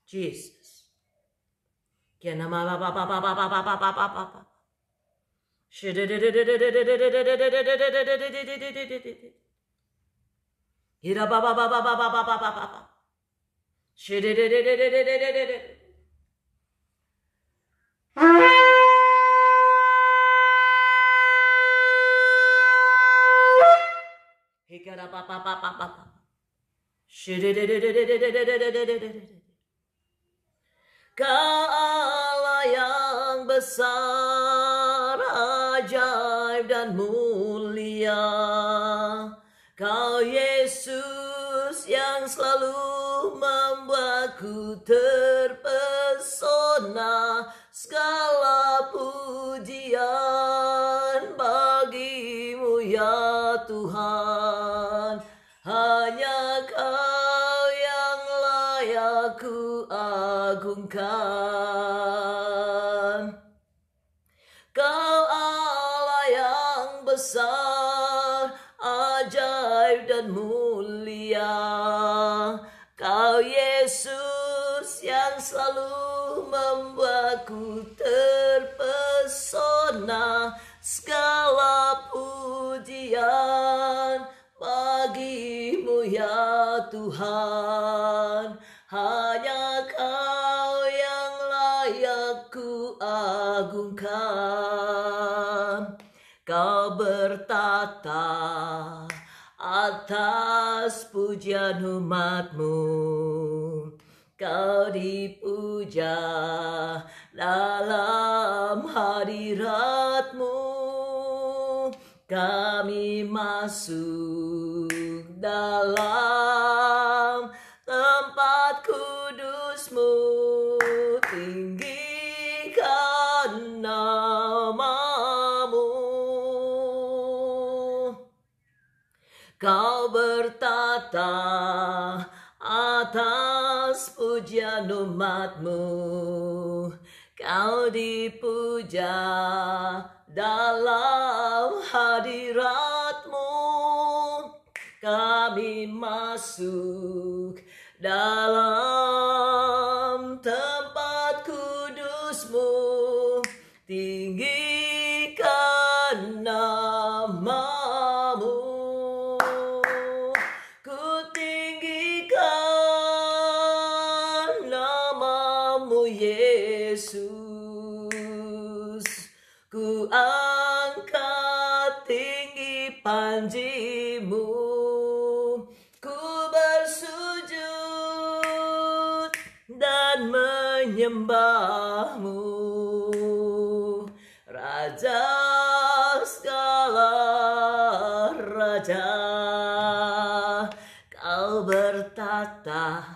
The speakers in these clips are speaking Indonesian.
Jesus. Kau Allah yang besar, ajaib dan mulia. Kau Yesus yang selalu membuatku terpesona. Segala pujian bagimu ya Tuhan. Hanya Kau yang layak ku agungkan. Kau Allah yang besar, ajaib dan mulia. Kau Yesus yang selalu membuatku terpesona. Segala pujian bagimu ya Tuhan. Hanya Kau yang layak ku agungkan. Kau bertata atas pujian umat-Mu. Kau dipuja dalam hadirat-Mu. Kami masuk dalam tempat kudus-Mu. Tinggikan nama-Mu. Kau bertata atas pujian umat-Mu. Kau dipuja dalam hadirat-Mu. Kami masuk dalam tempat kudus-Mu. Tinggikan nama-Mu. Ku tinggikan nama-Mu Yesus. Ku angkat tinggi panji-Mu. Ku bersujud dan menyembah-Mu. Raja segala raja, Kau bertata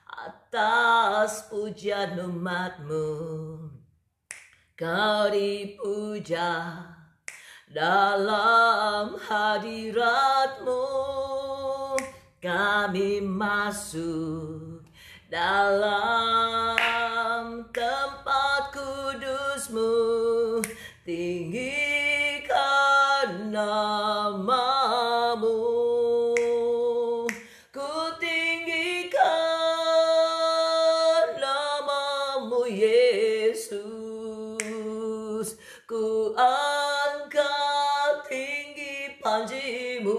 atas pujian umat-Mu. Kau dipuja dalam hadirat-Mu. Kami masuk dalam tempat kudus-Mu. Tinggikan nama-Mu. Ku tinggikan nama-Mu Yesus. Ku angkat tinggi panji-Mu.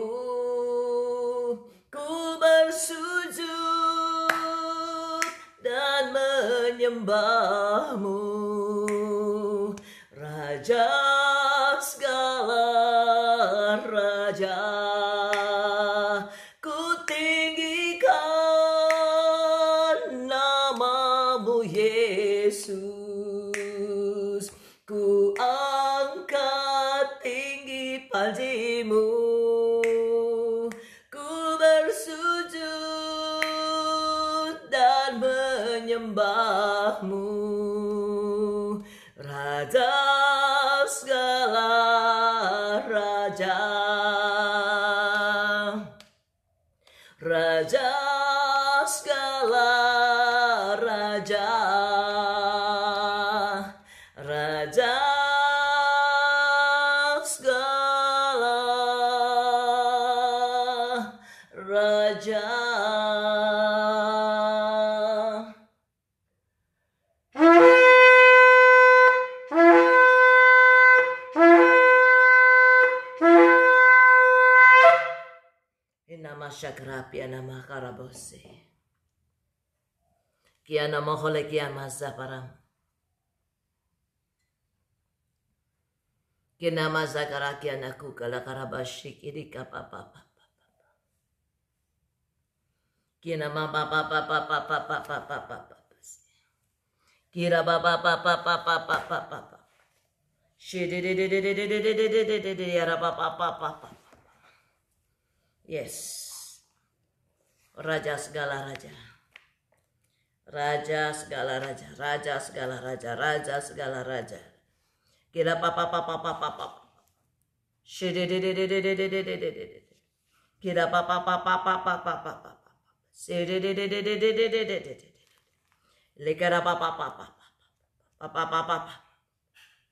Ku bersujud dan menyembahmu, Raja segala raja. Ku tinggikan namamu Yesus, ku angkat tinggi panjimu, ku bersujud dan menyembahmu, Raja segala raja, Raja segala raja, Raja segala raja. Nama syakrapi nama karabose. Kia nama hole kia mazza param. Kia nama zakara kia naku kala karabashi kiri kapapa. Kia nama papa. Kira papa. Shidi yara papa. Yes, Raja segala raja, Raja segala raja, Raja segala raja, Raja segala raja. Kira papa. Kira papa. Lekara papa.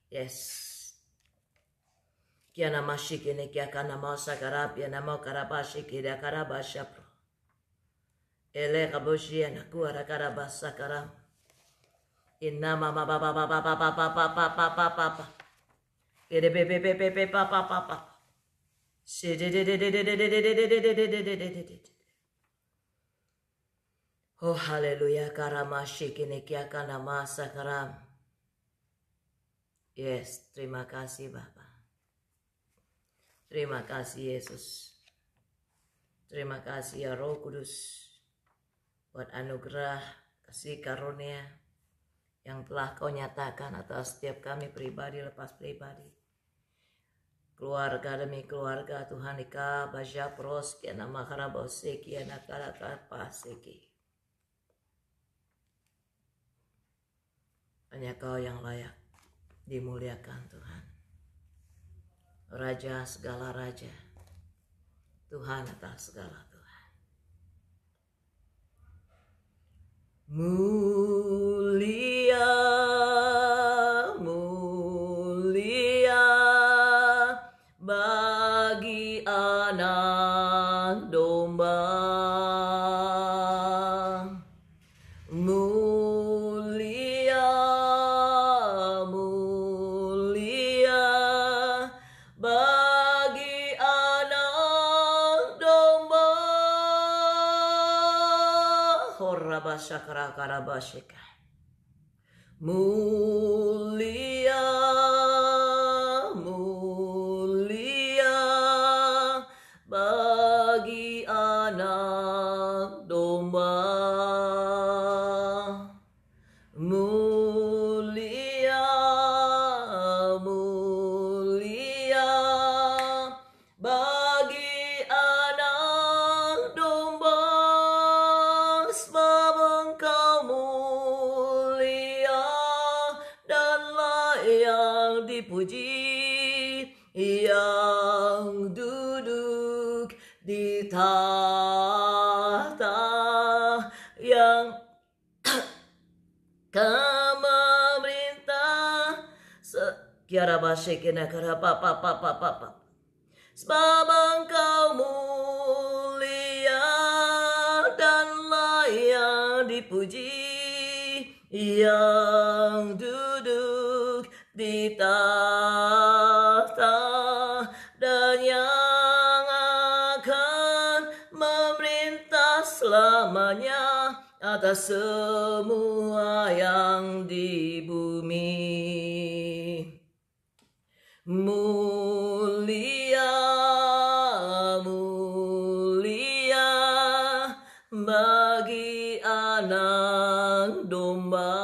Yes. Kia nama shikine kia kana mau sakarapia nama karabashi kia karabashapro. Ele kaboshi anaku arakarabasa karam. Inama papa. Ede pepe papa. Oh haleluya karamashi kine kia kana masa karam. Yes, terima kasih Bapak. Terima kasih Yesus. Terima kasih ya Roh Kudus buat anugerah kasih karunia yang telah Kau nyatakan atas setiap kami pribadi lepas pribadi. Keluarga demi keluarga Tuhan ika baja pros kia nama karaboseki anak paseki. Hanya Kau yang layak dimuliakan Tuhan. Raja segala raja, Tuhan atas segala Tuhan. Mulia bagi anak domba. Shakara karabashika. Mulia bagi anak domba. Mulia bagi anak domba. Sebab Engkau mulia dan layak dipuji, yang duduk di tahta yang memerintah kiara basikina kara papa. Sebab Engkau mulia dan layak dipuji, yang duduk di tahta dan yang akan memerintah selamanya atas semua yang di bumi. Mulia, mulia bagi anak domba.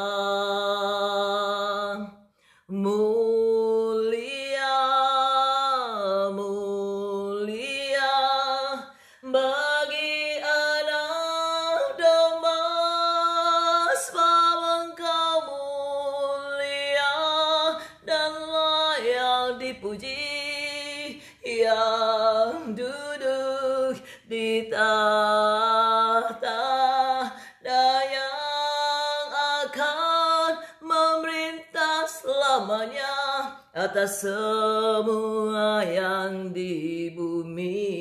Mulia, mulia bagi anak domba, sebab Engkau mulia dan layak dipuji, yang duduk di tahta dan yang akan memerintah selamanya atas semua yang di bumi.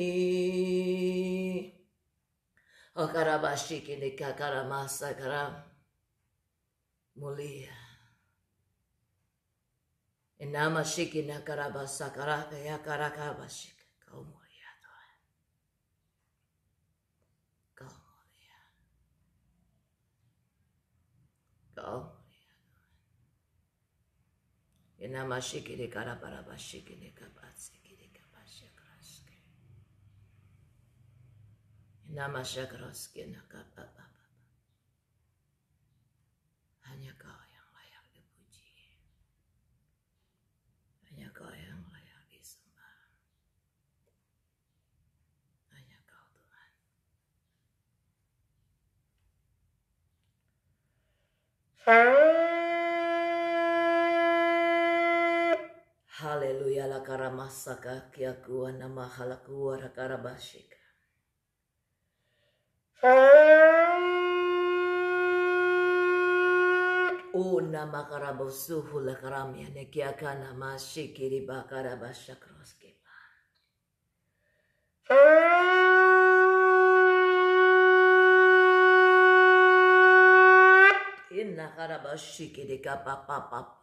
Oh karabashiki nika karamasa karam mulia. Inama shiki na karabasa karaka ya karakabashik. Kau mulia Tuhan. Kau mulia. Kau mulia. Inama shiki ni karabarabashiki ni kabatsiki ni kabashakaraske. Inama shakaraske na kababa. Hanya Kau yang layak dipuji. Hanya Kau yang layak disembah. Hanya Kau Tuhan. Haleluya la karamasaka kiakuwa na mahalakuwa la karabashika. Una makarabosuhu la karamya ne kiakana mashikiri bakarabashakroske. Inna karabashikiri kapapapap.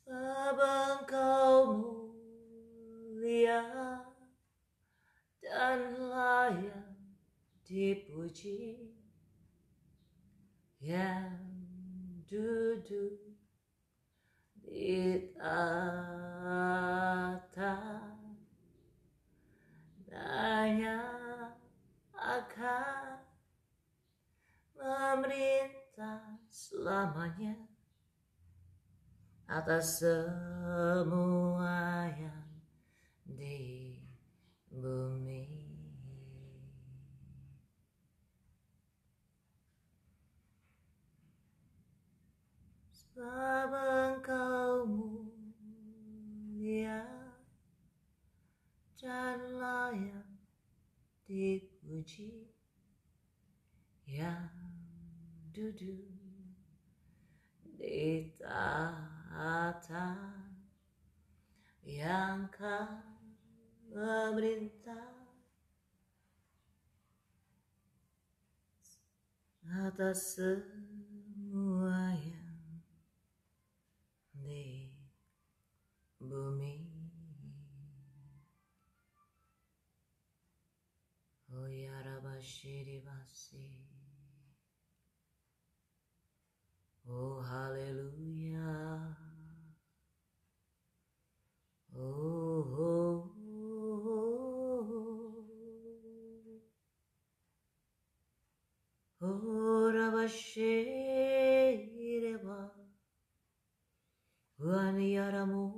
Sebab Engkau mulia dan layak dipuji, yang duduk di tahta dan yang akan memerintah selamanya atas semua yang di bumi. Sebab Engkau mulia dan layak dipuji, yang duduk di tahta yang kan memerintah atas semua yang di bumi. Oh ya Rabashiri Basi. Oh haleluya. Oh, Rabashireba Waniyaramu.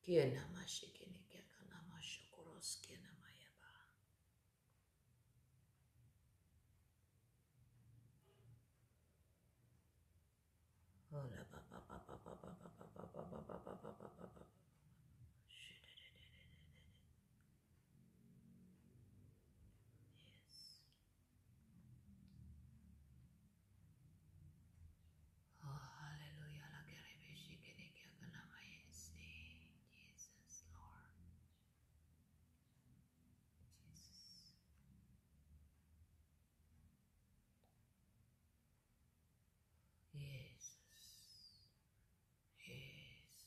Kiena mashikini kia kana mashokoros kiena mayaba. Hola papa papa papa papa papa papa papa papa. Yes. Oh hallelujah la kerebe shikini kia kana mayesi. Jesus Lord. Jesus. Jesus.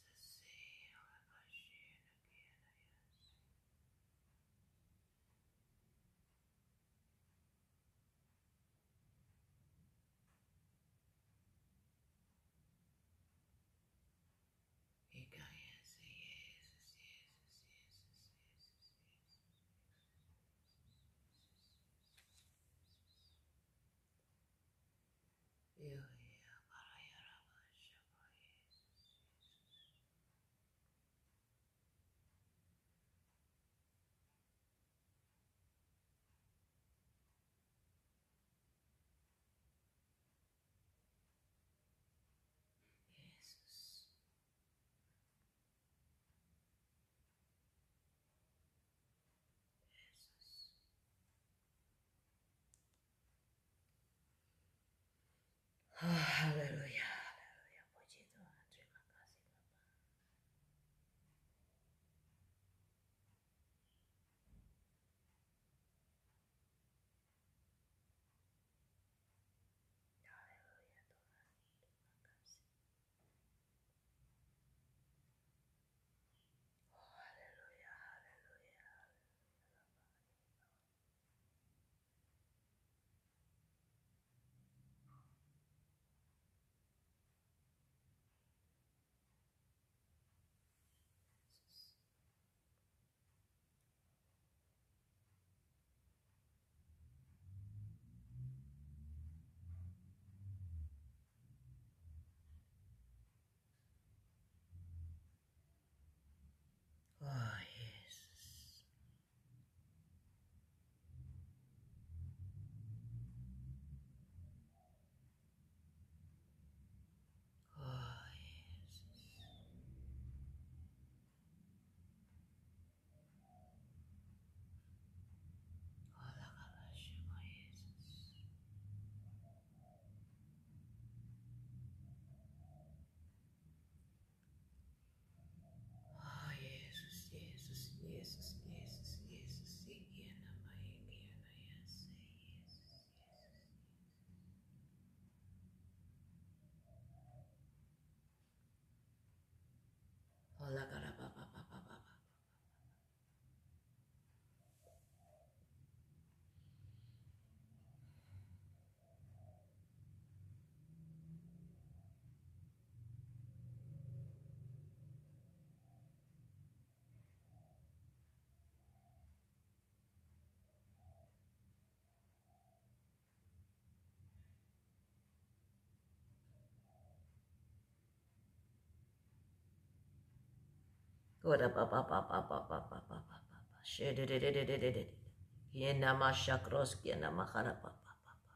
Jesus. Haleluya, haleluya, puji Tuhan, terima kasih Bapak. Haleluya Tuhan, terima kasih. Oh, haleluya, haleluya, oh Yesus, oh Yesus, oh lakabasya oh Yesus, oh Yesus, Yesus, Yesus, Yesus, Yesus, Ikian nama Ikian Yesus, Yesus, oh lakababa. Ora papa papa papa papa papa. Shededededededede. Yena mashakros kiena makara papa papa.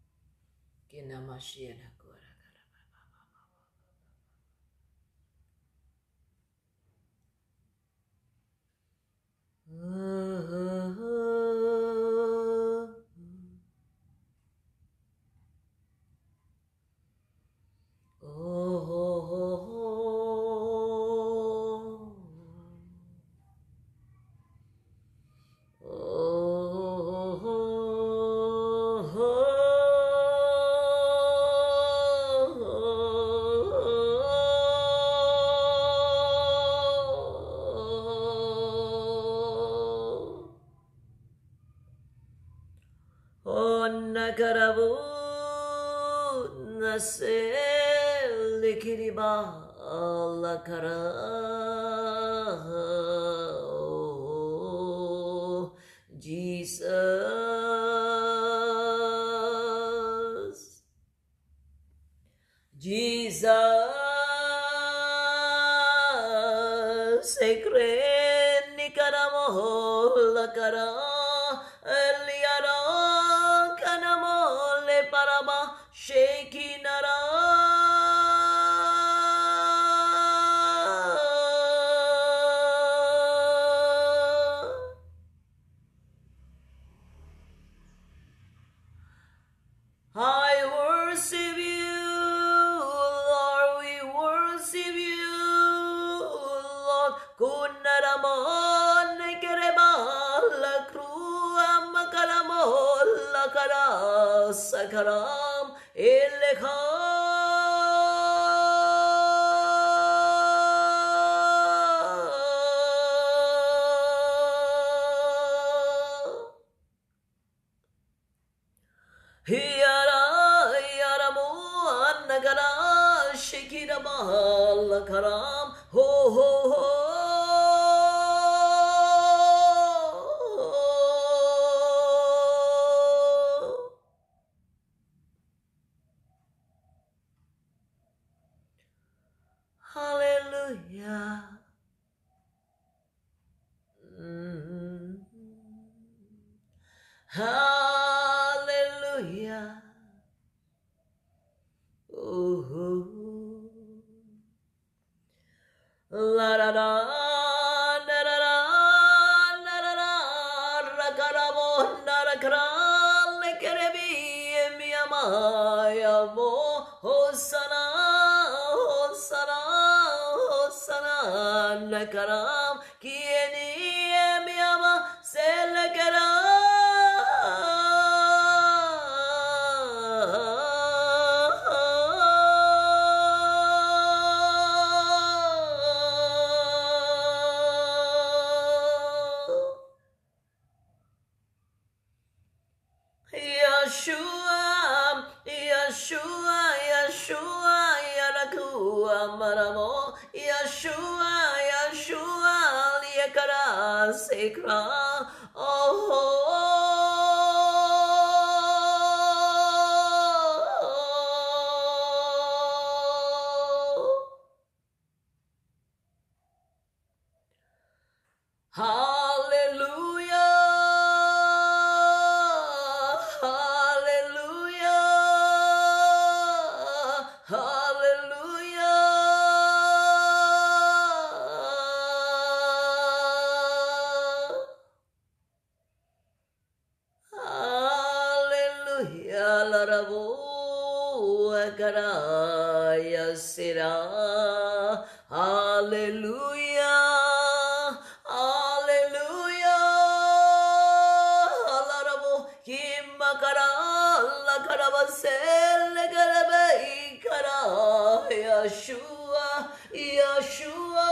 Kinamashia Nakarabu Nasel Kiriba Lakara Jesus Sekren Nikaramo Lakara Eliara Kanamo Le Paraba Shekinara I worship you, Lord, we worship you, Lord. Kunaramon kereba la crua makaramon la kara sakaram ilekha. Hiara yaramu annagara shikira mahal karam ho ho ho. Hallelujah. Hallelujah. Oh, la da da da da da da da da rakaramo narakra lekerebi miyamaya mo hosana hosana hosana nakaram kieni miyama selekara. Yeshua, Yeshua, Yeshua, Yarakua Maramo, Yeshua, Yeshua, Liekara Sekra, Hallelujah. Karaya sira, hallelujah, hallelujah, alarabo himakara la karabasel karabe kara Yeshua, Yeshua.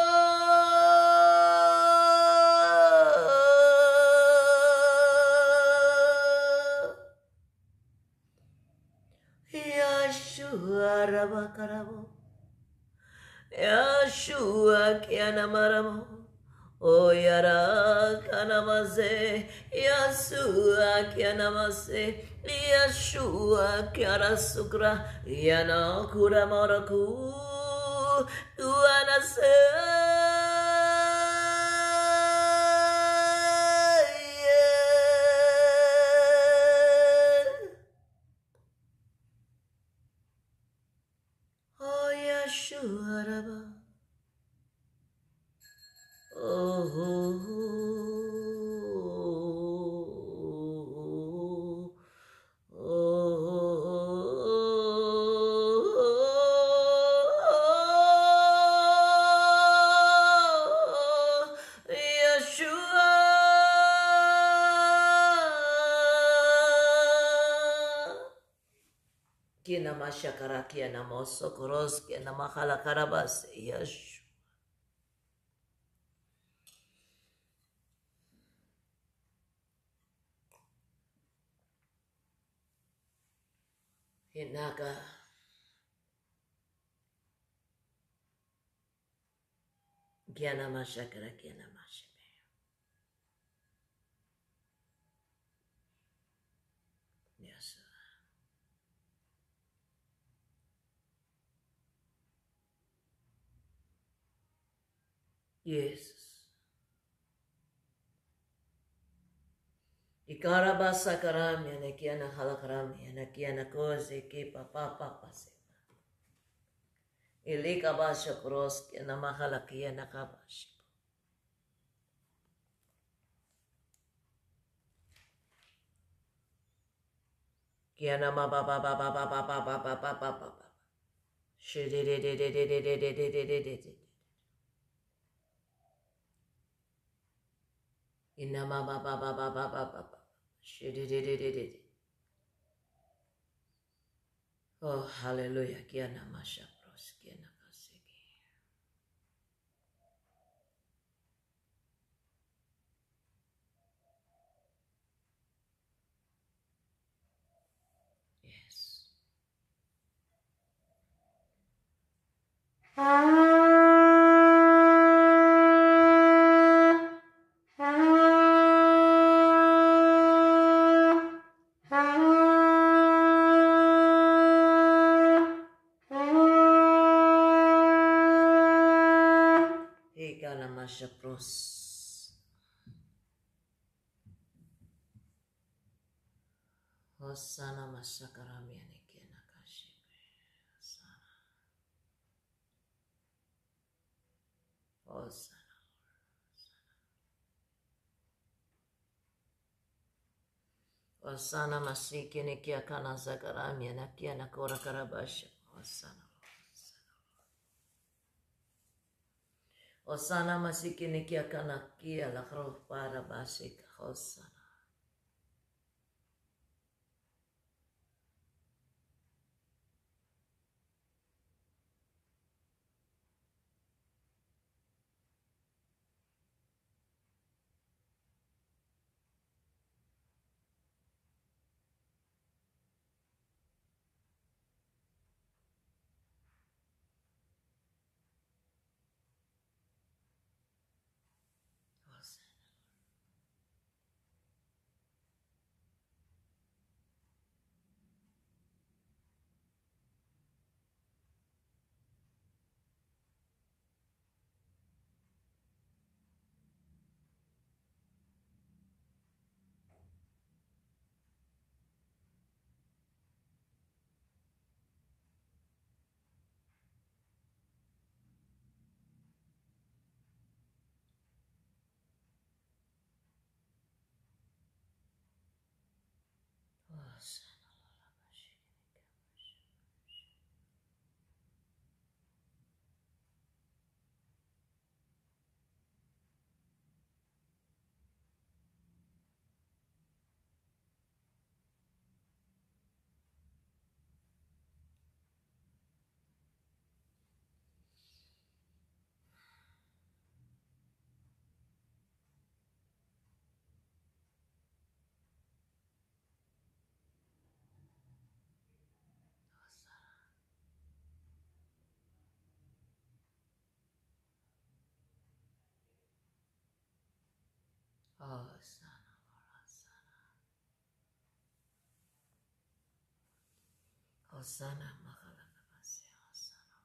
Yeshua Rabakarabo, Yeshua Kianamaramo, O Yara Kanamase, Yeshua Kianamase, Yeshua Kiarasukra, Yana Kuramaraku, Uanase. Kina masyakara kiana mosokoros kiana makala karabas Yeshua. Hinaga kiana masyakara kiana masyakara. Yeshua. Yesus. Ikarabasa karam yana kiana halakaram yana kiana koze ki papa pase. Ilika basha cross kiana mahala kiana kabash. Kiana ma ba ba ba ba ba ba ba ba ba ba ba ba. Shidididididididididididididid. Ina ma ba ba ba ba ba ba ba ba. Shidididididid. Oh hallelujah kiana masha cross kiana kaseki. Yes. Hikana masha cross. Hosanna masakaram yana kiana kashi. Hosanna. Hosanna. Hosanna masiki ni kia kana zakaram yana kiana kora karabasha. Hosanna. Hosanna masiki ni kia kana kia la roh para basika. Hosanna. Hosanna. Hosanna makala kabasi. Hosanna.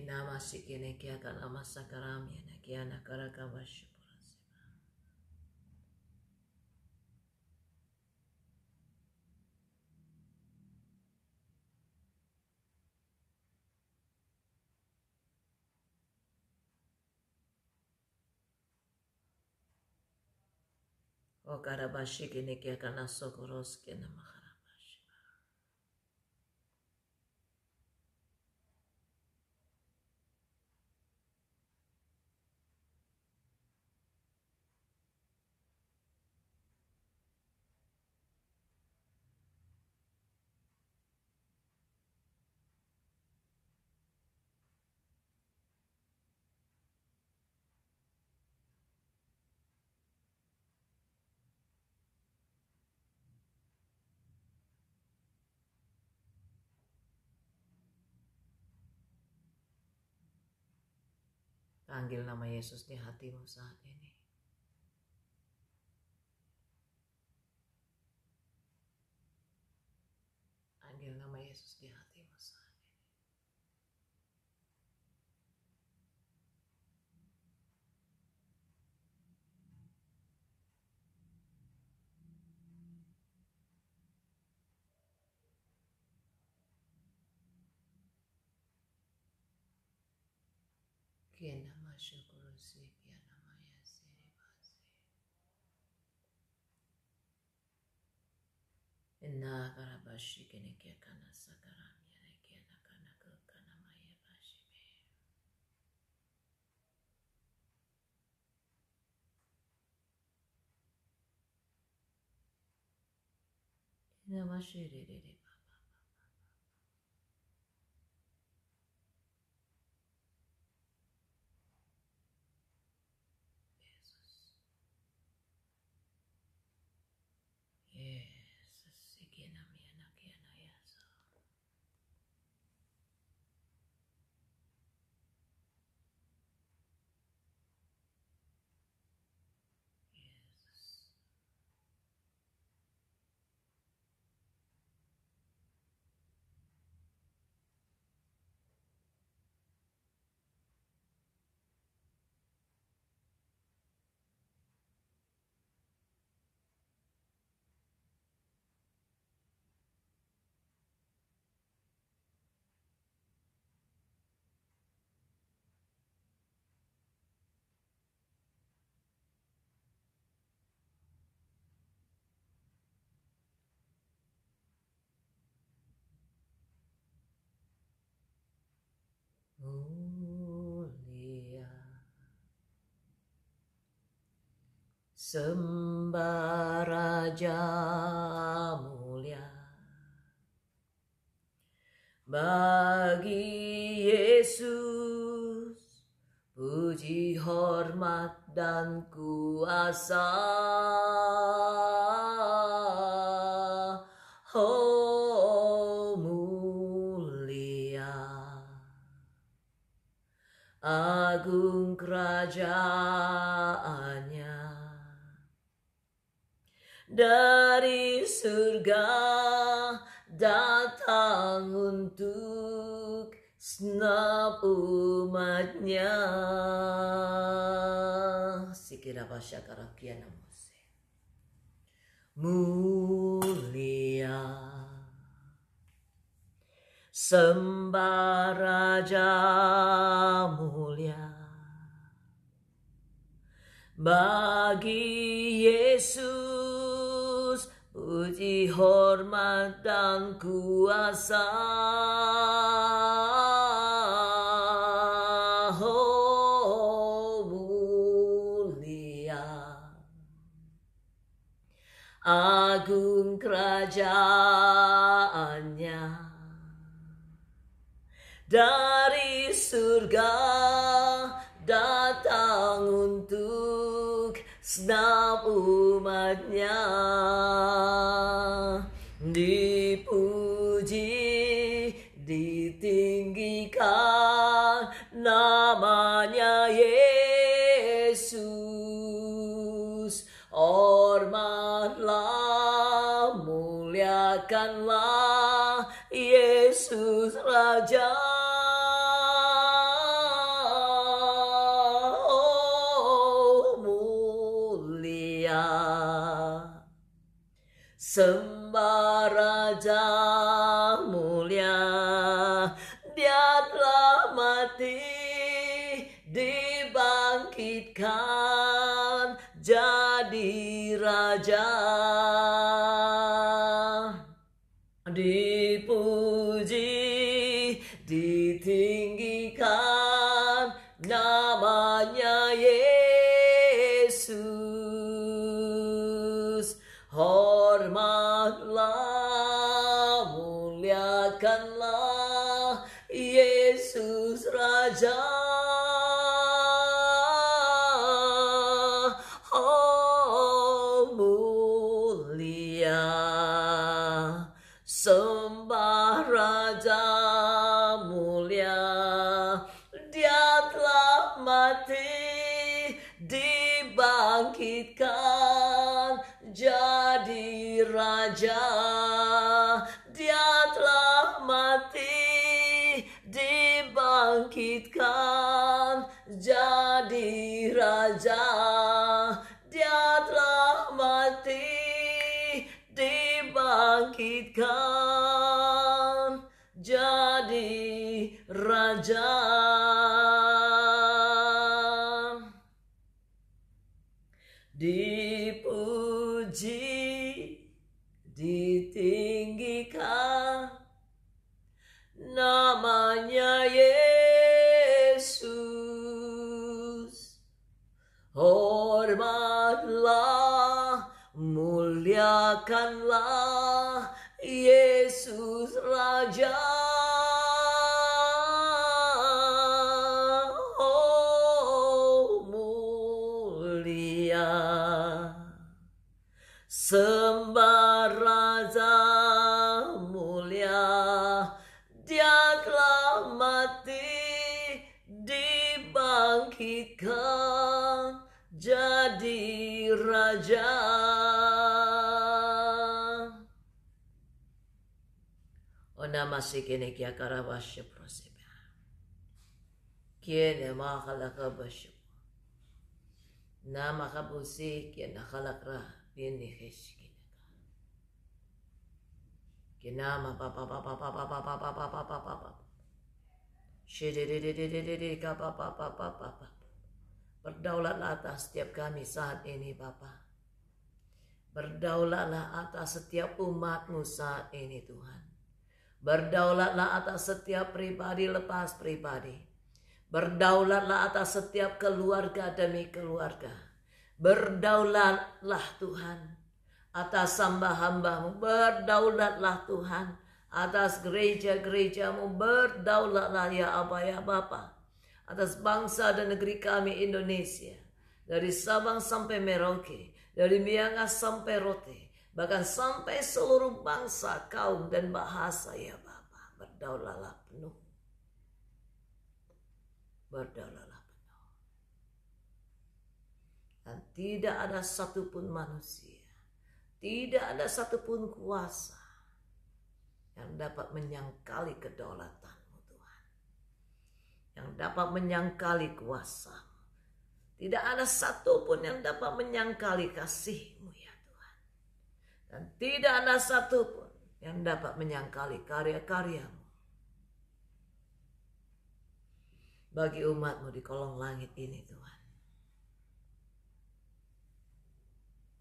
Nama sikini kia kana masakaramia na kia nakaraka bashupurasi. O karabashikini kia kana sokoroski na makarabashi. Panggil nama Yesus di hatimu saat ini. Panggil nama Yesus di hatimu saat ini. Kian nama syukurusi, kian nama yasiri basi. Inna karabashi kini kia kana sakaramia na kia nakana kana maya bashi be. Inna mashiri diri baba. Yesus, ikina miana kiana yaso. Yesus. Mulia, sembah Raja mulia, bagi Yesus puji hormat dan kuasa. Oh mulia, agung kerajaannya, dari surga datang untuk senap umatnya. Sikira pasyakara kiana mose. Mulia, sembah Raja mulia, bagi Yesus puji hormat dan kuasa. Oh mulia, agung kerajaannya, dari surga datang untuk senap umatnya. Dipuji, ditinggikan namanya Yesus. Hormatlah, muliakanlah Yesus Raja. Sembah Raja mulia, Dia telah mati, dibangkitkan jadi Raja. Dipuji, ditinggikan namanya Yesus. Hormatlah, muliakanlah Yesus Raja. Oh mulia, sembah Raja mulia, Dia telah mati, dibangkitkan jadi Raja. Dia telah mati, dibangkitkan jadi Raja. Dia telah mati, dibangkitkan jadi Raja. Dipuji, ditinggikan namanya Yesus. Hormatlah, muliakanlah Yesus Raja. Oh mulia, sembah Raja mulia, Dia telah mati, dibangkitkan jadi Raja. Ona masikene kia karabasya proseba. Kiene makalaka basya. Nama kabusi kiene kalakra bini heshkina. Kinama papa papa papa papa papa papa papa. Shidididididididi papa papa papa. Berdaulatlah atas setiap kami saat ini Bapa. Berdaulatlah atas setiap umat-Mu saat ini Tuhan. Berdaulatlah atas setiap pribadi lepas pribadi. Berdaulatlah atas setiap keluarga demi keluarga. Berdaulatlah Tuhan atas hamba-hamba-Mu. Berdaulatlah Tuhan atas gereja-gereja-Mu. Berdaulatlah ya Aba ya Bapa. Atas bangsa dan negeri kami Indonesia. Dari Sabang sampai Merauke. Dari Miangas sampai Rote. Bahkan sampai seluruh bangsa, kaum, dan bahasa ya Bapa. Berdaulatlah penuh. Berdaulatlah penuh. Dan tidak ada satupun manusia. Tidak ada satupun kuasa yang dapat menyangkali kedaulatan-Mu Tuhan. Yang dapat menyangkali kuasa-Mu. Tidak ada satupun yang dapat menyangkali kasih-Mu ya Tuhan. Dan tidak ada satupun yang dapat menyangkali karya-karya-Mu bagi umat-Mu di kolong langit ini Tuhan.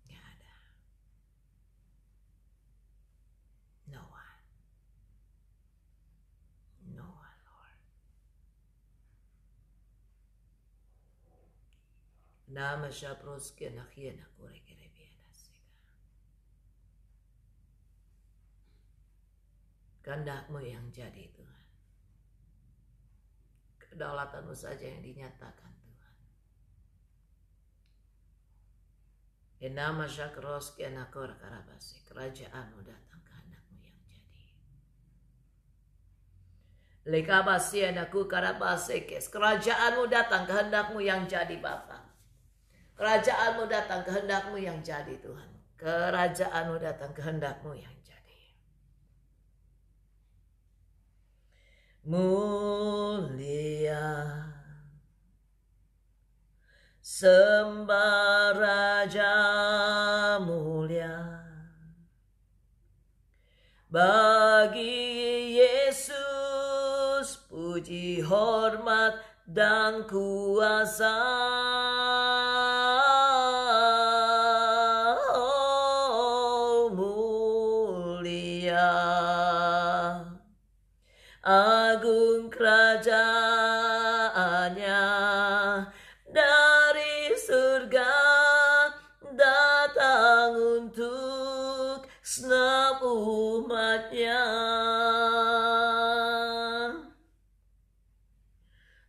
Tidak ada. No one. No one, Lord. Nama syaproske nakiena kurekere. Kehendak-Mu yang jadi Tuhan. Kedaulatan-Mu saja yang dinyatakan Tuhan. Enama syakros kenakor karabasi. Kerajaan-Mu datang, kehendak-Mu yang jadi. Lekabasi anaku karabasi kes. Kerajaan-Mu datang, kehendak-Mu yang jadi Bapa. Kerajaan-Mu datang, kehendak-Mu yang jadi Tuhan. Kerajaan-Mu datang, kehendak-Mu yang jadi. Mulia, sembah Raja mulia, Bagi Yesus puji, hormat, dan kuasa. Oh, mulia, agung kerajaannya, dari surga datang untuk senap umatnya.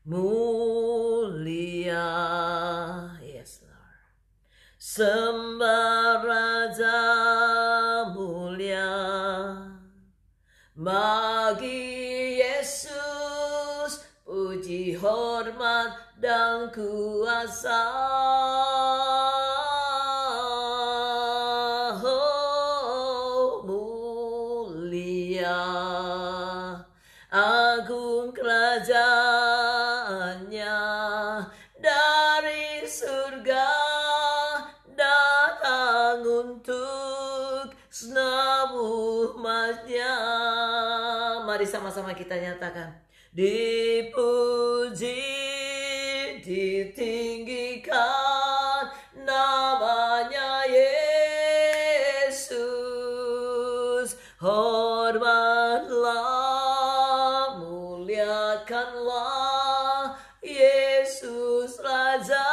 Mulia, yes Lord. Sembah Raja mulia, bagi Yesus puji, hormat, dan kuasa. Oh, mulia, agung kerajaannya, dari surga datang untuk senap umatnya. Mari sama-sama kita nyatakan. Dipuji, ditinggikan namanya Yesus. Hormatlah, muliakanlah Yesus Raja.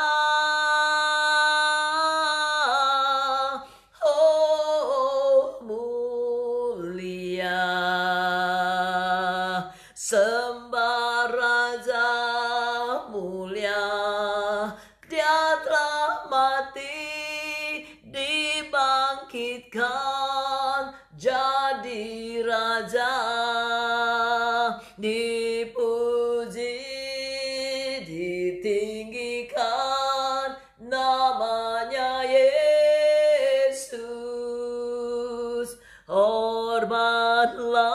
Oh, mulia, sembah Raja mulia. Dia telah mati, dibangkitkan jadi Raja. Dipuji, ditinggikan namanya Yesus. Hormatlah,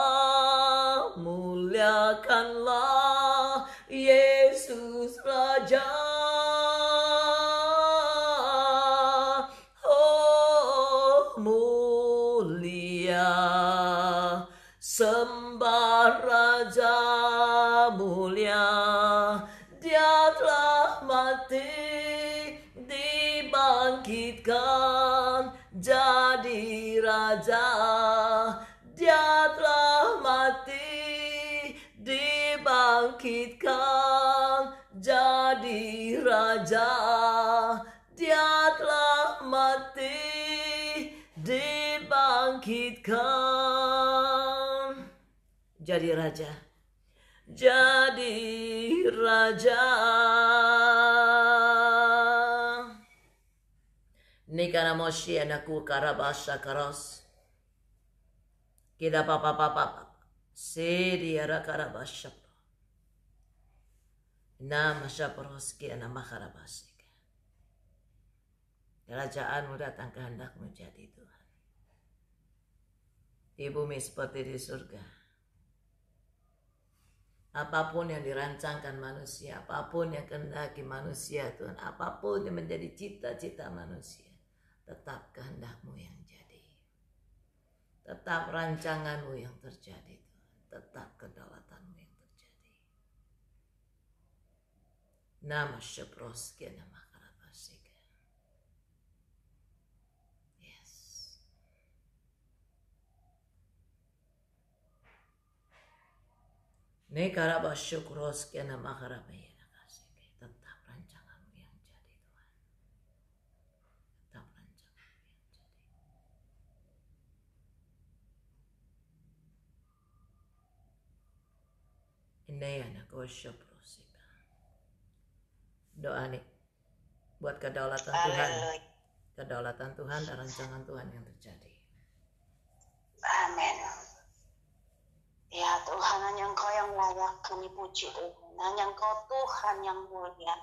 muliakanlah Yesus Raja. Oh, mulia, sembah Raja mulia. Dia telah mati, dibangkitkan jadi Raja. Dia telah mati, dibangkitkan jadi Raja. Dia telah mati, dibangkitkan jadi Raja. Jadi Raja. Nikana Moshe anaku karabasha karos. Kita papa sedi ara karabasha. Nama syaparoski nama karabasik. Kerajaanmu datang, kehendakmu jadi Tuhan. Di bumi seperti di surga. Apapun yang dirancangkan manusia, apapun yang kehendaki manusia Tuhan, apapun yang menjadi cita-cita manusia, tetap kehendakmu yang jadi. Tetap rancanganmu yang terjadi Tuhan. Tetap kedaulatanmu yang terjadi. Nama Sheproski, nama Karabasik. Yes. Ne Karabashukroski, nama Karabaya. Tetap rancanganmu yang jadi Tuhan. Tetap rancanganmu yang jadi. Ini anak Sheproski. Doa nih buat kedaulatan Tuhan. Kedaulatan Tuhan dan rancangan Tuhan yang terjadi. Amin. Ya Tuhan, hanya Engkau yang layak kami puji Tuhan. Hanya Engkau Tuhan yang mulia.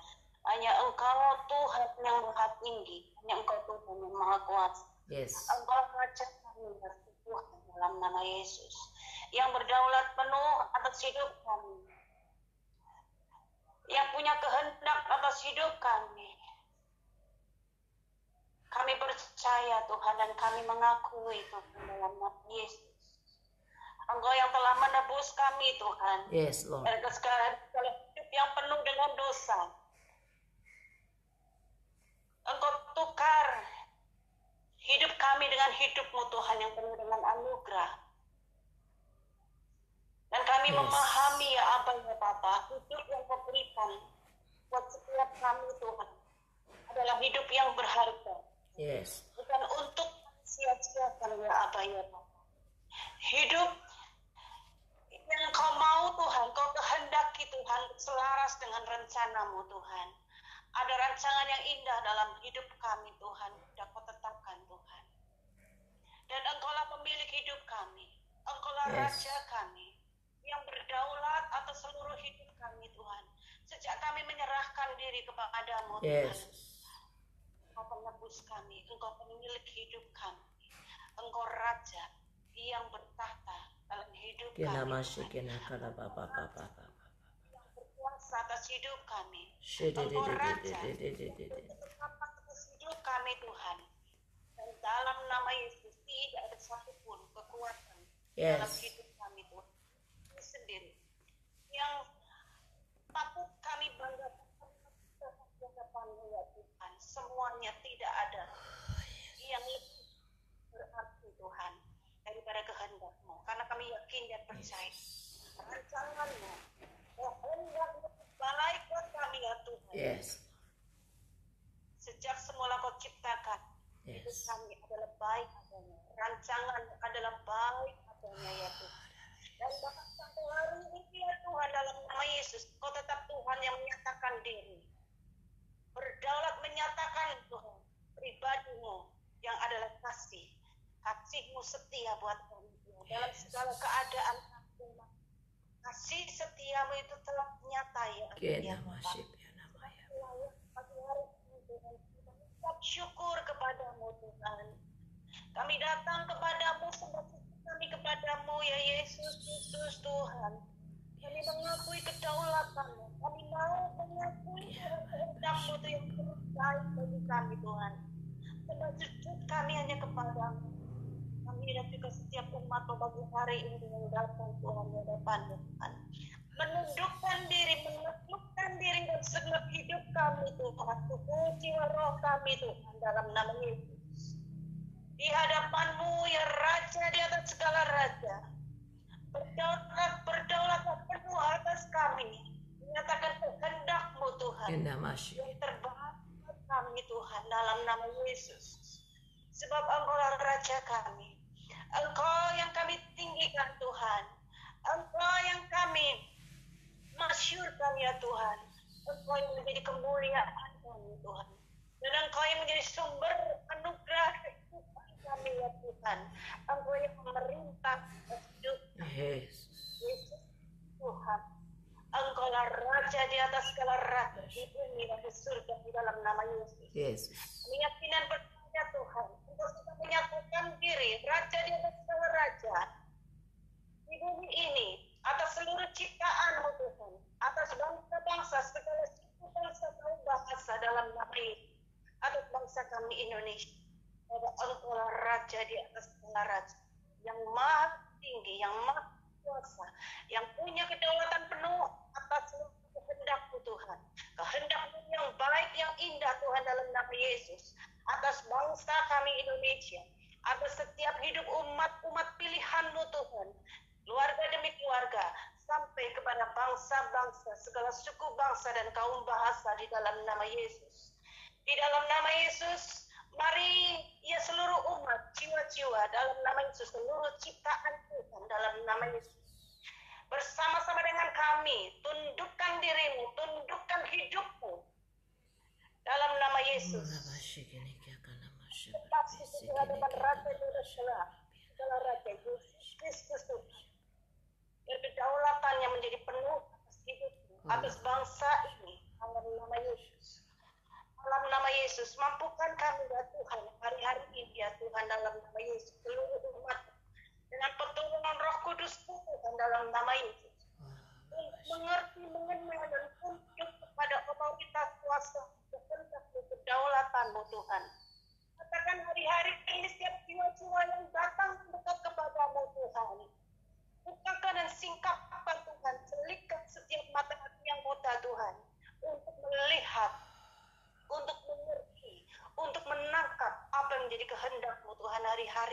Hanya Engkau Tuhan yang maha tinggi. Hanya Engkau Tuhan yang maha kuasa. Yes. Engkau Raja kami Tuhan dalam nama Yesus. Yang berdaulat penuh atas hidup kami. Yang punya kehendak atas hidup kami. Kami percaya Tuhan dan kami mengakui Tuhan dalam nama Yesus. Engkau yang telah menebus kami Tuhan. Yes, Lord. Dari segala hidup yang penuh dengan dosa. Engkau tukar hidup kami dengan hidup-Mu Tuhan yang penuh dengan anugerah. Dan kami memahami ya Abba ya Bapa, hidup yang Kau berikan buat setiap kami Tuhan adalah hidup yang berharga. Yes. Bukan untuk sia-siakan ya Abba ya Bapa. Hidup yang Kau mau Tuhan, Kau kehendaki Tuhan selaras dengan rencana-Mu Tuhan. Ada rancangan yang indah dalam hidup kami Tuhan, sudah Kau tetapkan Tuhan. Dan Engkaulah pemilik hidup kami, Engkaulah Raja kami, yang berdaulat atas seluruh hidup kami Tuhan. Sejak kami menyerahkan diri kepada-Mu Tuhan. Engkau penebus kami, Engkau pemilik hidup kami. Engkau Raja yang bertahta dalam hidup kami Tuhan. Yang berkuasa atas hidup kami. Engkau Raja atas hidup kami Tuhan. Dan dalam nama Yesus tidak ada satupun kekuatan dalam hidup kami Tuhan sendiri yang patut kami banggakan ya Tuhan. Semuanya tidak ada yang lebih berarti Tuhan daripada kehendak-Mu, karena kami yakin dan percaya rancangan-Mu, kehendak-Mu baik buat kami ya Tuhan. Sejak semula Kau ciptakan, hidup kami adalah baik adanya, rancangan adalah baik adanya ya Tuhan. Dan bahkan sampai hari ini ya Tuhan, dalam nama Yesus, Kau tetap Tuhan yang menyatakan diri, berdaulat menyatakan Tuhan pribadi-Mu yang adalah kasih-Mu setia buat kami Tuhan. Dalam segala keadaan kasih setiamu itu telah nyata ya Tuhan. Ucap syukur kepadamu Tuhan. Kami datang kepadamu, sembah kami kepadamu ya Yesus Kristus Tuhan. Kami mengakui kedaulatan-Mu. Kami mau mengakui kehendak-Mu itu yang terbaik bagi kami Tuhan. Sembah sujud kami hanya kepadamu. Kami dan juga setiap umat bagi hari ini yang datang Tuhan di hadapan-Mu Tuhan. Menundukkan diri, menaklukkan diri dan segenap hidup kami Tuhan. Tubuh, jiwa, roh kami Tuhan dalam nama Yesus. Di hadapan-Mu ya Raja di atas segala raja. Berdaulatlah penuh atas kami. Menyatakan kehendak-Mu Tuhan. Yang terbaik kami Tuhan dalam nama Yesus. Sebab Engkau Raja kami. Engkau yang kami tinggikan Tuhan. Engkau yang kami masyurkan ya Tuhan. Engkau yang menjadi kemuliaan kami Tuhan. Dan Engkau yang menjadi sumber anugerah kehidupan kami ya Tuhan. Engkau yang memerintah hidup Yesus Tuhan. Engkau lah Raja di atas segala raja, di bumi dan di surga di dalam nama Yesus. Kami yakin dan percaya Tuhan, Engkau sudah menyatukan diri Raja di atas segala raja di bumi ini, atas seluruh ciptaan-Mu Tuhan, atas bangsa-bangsa, segala suku bangsa kaum bahasa dalam nama Yesus, atas bangsa kami Indonesia. Engkau lah Raja di atas segala raja, yang maha tinggi, yang maha kuasa, yang punya kedaulatan penuh atas seluruh kehendak-Mu Tuhan. Kehendak-Mu yang baik, yang indah Tuhan dalam nama Yesus, atas bangsa kami Indonesia, atas setiap hidup umat pilihan-Mu Tuhan, keluarga demi keluarga, sampai kepada bangsa-bangsa, segala suku bangsa dan kaum bahasa di dalam nama Yesus. Di dalam nama Yesus, mari ya seluruh umat, jiwa-jiwa dalam nama Yesus, seluruh ciptaan Tuhan dalam nama Yesus. Bersama-sama dengan kami, tundukkan dirimu, tundukkan hidupmu dalam nama Yesus. Pasti di hadapan Raja segala Raja Yesus Kristus Tuhan. Biar kedaulatannya menjadi penuh atas hidupmu, atas bangsa ini, dalam nama Yesus. Dalam nama Yesus, mampukan kami ya Tuhan, hari-hari ini ya Tuhan dalam nama Yesus, seluruh umat dengan pertolongan Roh Kudus Tuhan dalam nama Yesus. Mengerti, mengenal dan tunduk kepada otoritas kuasa kedaulatan-Mu Tuhan. Katakan hari-hari ini setiap jiwa-jiwa yang datang mendekat kepada-Mu Tuhan.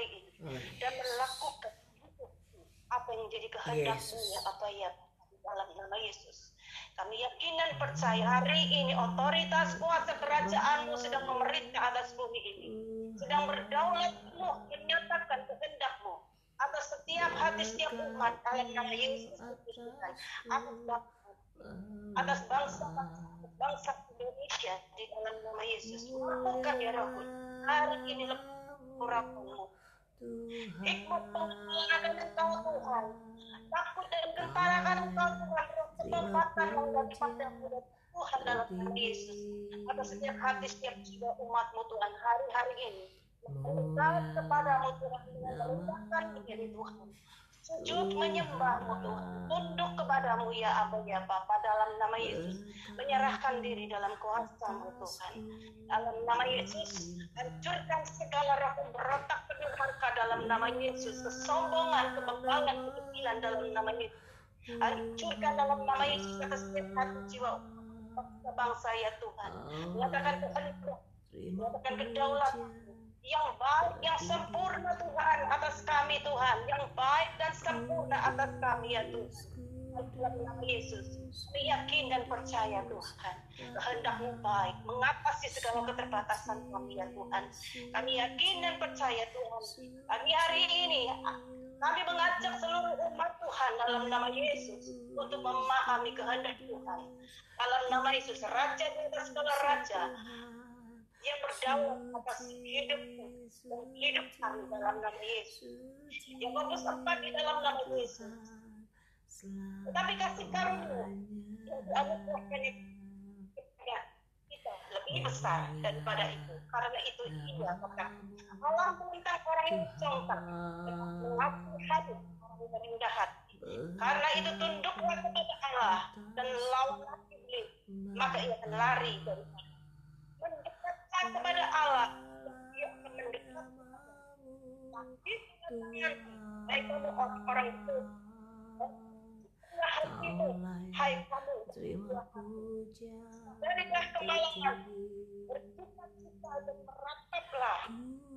hari ini dan melakukan apa yang jadi kehendak-Mu ya Bapa ya, dalam nama Yesus. Kami yakin dan percaya hari ini otoritas kuasa kerajaan-Mu sedang memerintah atas bumi ini, sedang berdaulat penuh menyatakan kehendak-Mu atas setiap hati setiap umat dalam nama Yesus Kristus, atas bangsa Indonesia di dalam nama Yesus. Mampukan ya Roh Kudus hari ini lebih hikmat pengenalan Engkau Tuhan, takut dan gempar akan Engkau Tuhan, ketempatan dari padamu Tuhan dalam nama Yesus atas setiap hati setiap jiwa umat-Mu Tuhan hari-hari ini mendekat kepadamu Tuhan, merendahkan diri Tuhan, sujud menyembah-Mu Tuhan, tunduk kepadamu ya Aba ya Bapa dalam nama Yesus, menyerahkan diri dalam kuasa-Mu Tuhan dalam nama Yesus. Hancurkan segala roh pemberontak penurhaka dalam nama Yesus, kesombongan, kebanggaan, kebencian dalam nama Yesus. Hancurkan dalam nama Yesus atas setiap hati jiwa bangsa ya Tuhan. Nyatakan kehendak, nyatakan kedaulatan yang baik, yang sempurna Tuhan atas kami Tuhan, yang baik dan sempurna atas kami ya Tuhan. Dalam nama Yesus, kami yakin dan percaya Tuhan, kehendak-Mu baik, mengatasi segala keterbatasan kami ya Tuhan. Kami yakin dan percaya Tuhan, kami hari ini kami mengajak seluruh umat Tuhan dalam nama Yesus untuk memahami kehendak Tuhan. Dalam nama Yesus, Raja di atas segala raja, yang berdaulat atas hidupmu dan hidup kami dalam nama Yesus. Yakobus 4 di dalam nama Yesus. Tetapi kasih karunia yang dianugerahkan kepada kita lebih besar daripada itu. Karena itu Ia kata, Allah menentang orang yang congkak, mengaku hati orang yang rendah hati. Karena itu tunduklah kepada Allah dan lawanlah iblis, maka ia akan lari dari mendekatkan kepada Allah, ia akan mendekat. Tapi baik kamu orang itu, hatimu, hai kamu, darilah kemalangan, bercita-cita dan merataplah,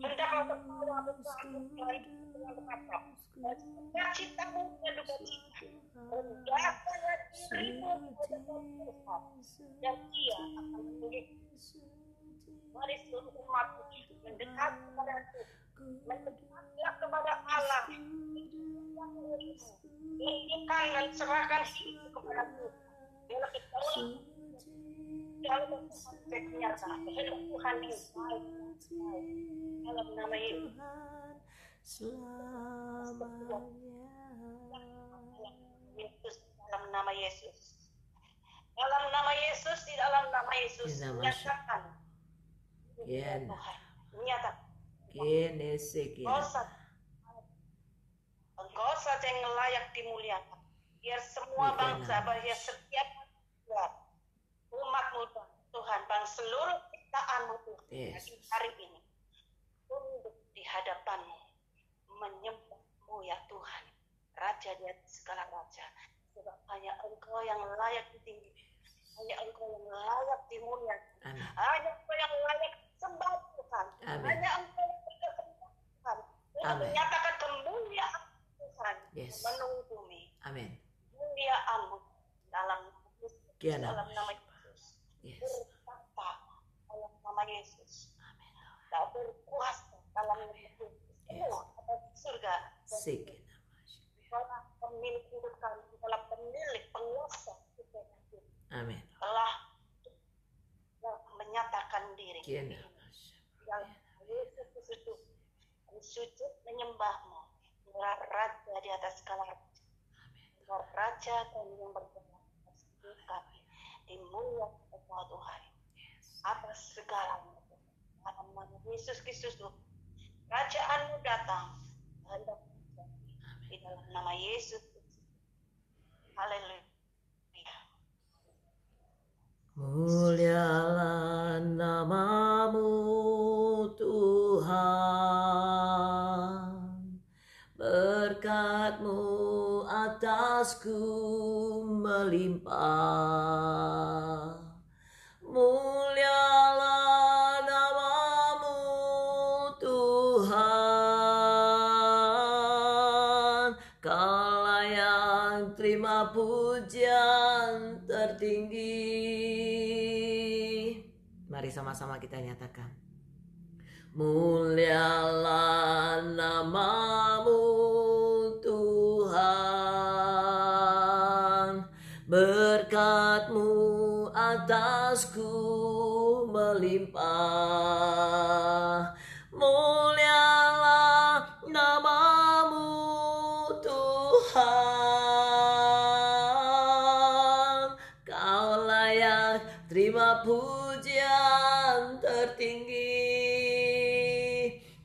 hendaklah tertawa berbahagia dengan berkata, dan sukacitamu dengan duka cita, rendahkanlah dirimu kepada Tuhan, dan Ia akan mendidik. Mari seluruh umat mendekat kepada Tuhan, mendekatlah kepada Allah, berikan dan serahkan hidup kepada Tuhan. Biarlah ketahuan dalam Tuhan nyata, kehendak Tuhan yang baik dalam nama Yesus. Dalam nama Yesus. Dalam nama Yesus, di dalam nama Yesus, nyatakan Tuhan, nyatakan Engkau saja yang layak dimuliakan. Biar semua bangsa, biar setiap umat-Mu Tuhan, bang seluruh ciptaan-Mu Tuhan, hari ini tunduk di hadapan-Mu, menyembah-Mu ya Tuhan, Raja di atas segala raja. Sebab hanya Engkau yang layak ditinggikan, hanya Engkau yang layak dimuliakan, hanya Engkau yang layak sembah Tuhan, hanya Engkau yang berkehendak Tuhan untuk menyatakan kemuliaan Tuhan menunggu bumi. Amin. Kemuliaan-Mu dalam nama Yesus. Berkata dalam nama Yesus. Tak berkuasa dalam nama Yesus. Atas surga. Dalam pemilik hidup kami, dalam pemilik penguasa kita. Amin. Telah menyatakan diri. Yang Yesus sujud, sujud menyembah-Mu, Raja di atas segala raja. Raja dan yang berkuasa atas hidup kami, dimuliakan Engkau Tuhan atas segala dalam nama Yesus Kristus. Kerajaan-Mu datang, hendak di dalam nama Yesus. Haleluya. Mulialah nama-Mu Tuhan, berkat-Mu atasku melimpah. Mulialah nama-Mu Tuhan, terima pujian tertinggi. Mari sama-sama kita nyatakan. Mulialah namamu Tuhan, berkat-Mu atasku melimpah. Mulialah namamu Tuhan, Kau layak terima pujian tertinggi.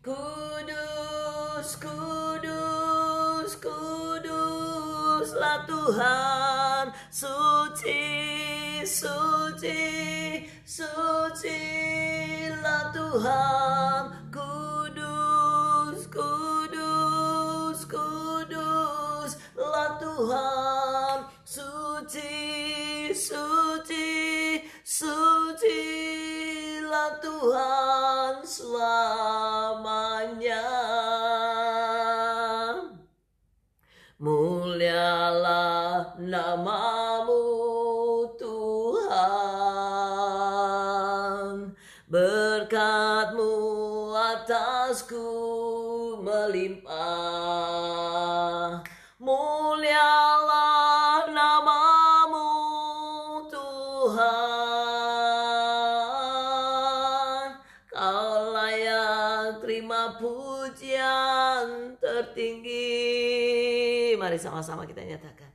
Kudus, kudus, kuduslah Tuhan, suci, suci, sucilah Tuhan. Kudus, kudus, kuduslah Tuhan, suci, suci, sucilah Tuhan selamanya. Mulialah namamu Tuhan, berkat-Mu atasku melimpah. Mulialah namamu Tuhan, Kau layak terima pujian tertinggi. Mari sama-sama kita nyatakan.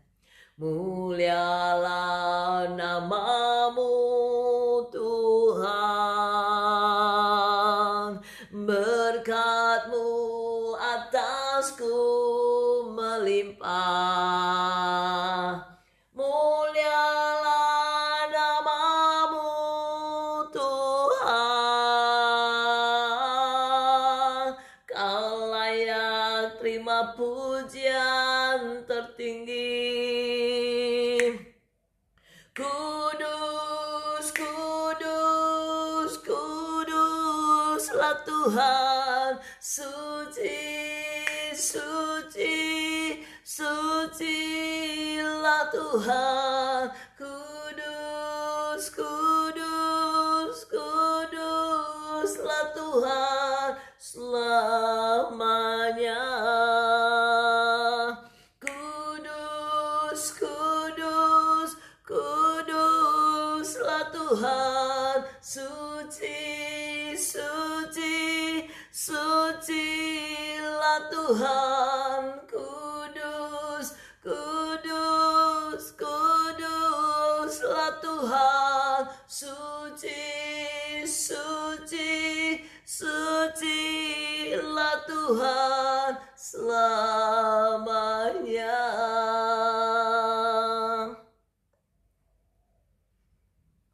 Mulialah namamu Tuhan, berkat-Mu atasku melimpah. Mulialah namamu Tuhan, Kau layak terima pujian tertinggi. Kudus, kudus, kuduslah Tuhan, suci, suci, sucilah Tuhan. Kudus, kudus, kuduslah Tuhan selamanya. Kudus, kudus, kuduslah Tuhan, suci, suci, sucilah Tuhan. Kudus, kudus, kuduslah Tuhan, suci, suci, sucilah Tuhan selamanya.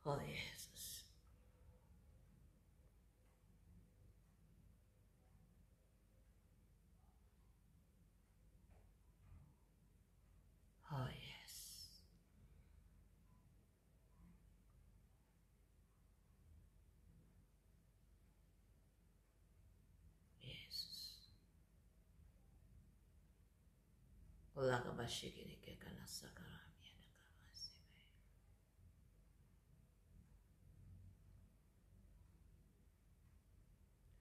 Oh Yesus. Oh yes. Yesus. Olah kabashikini ke kana sakarami ada kabasibe.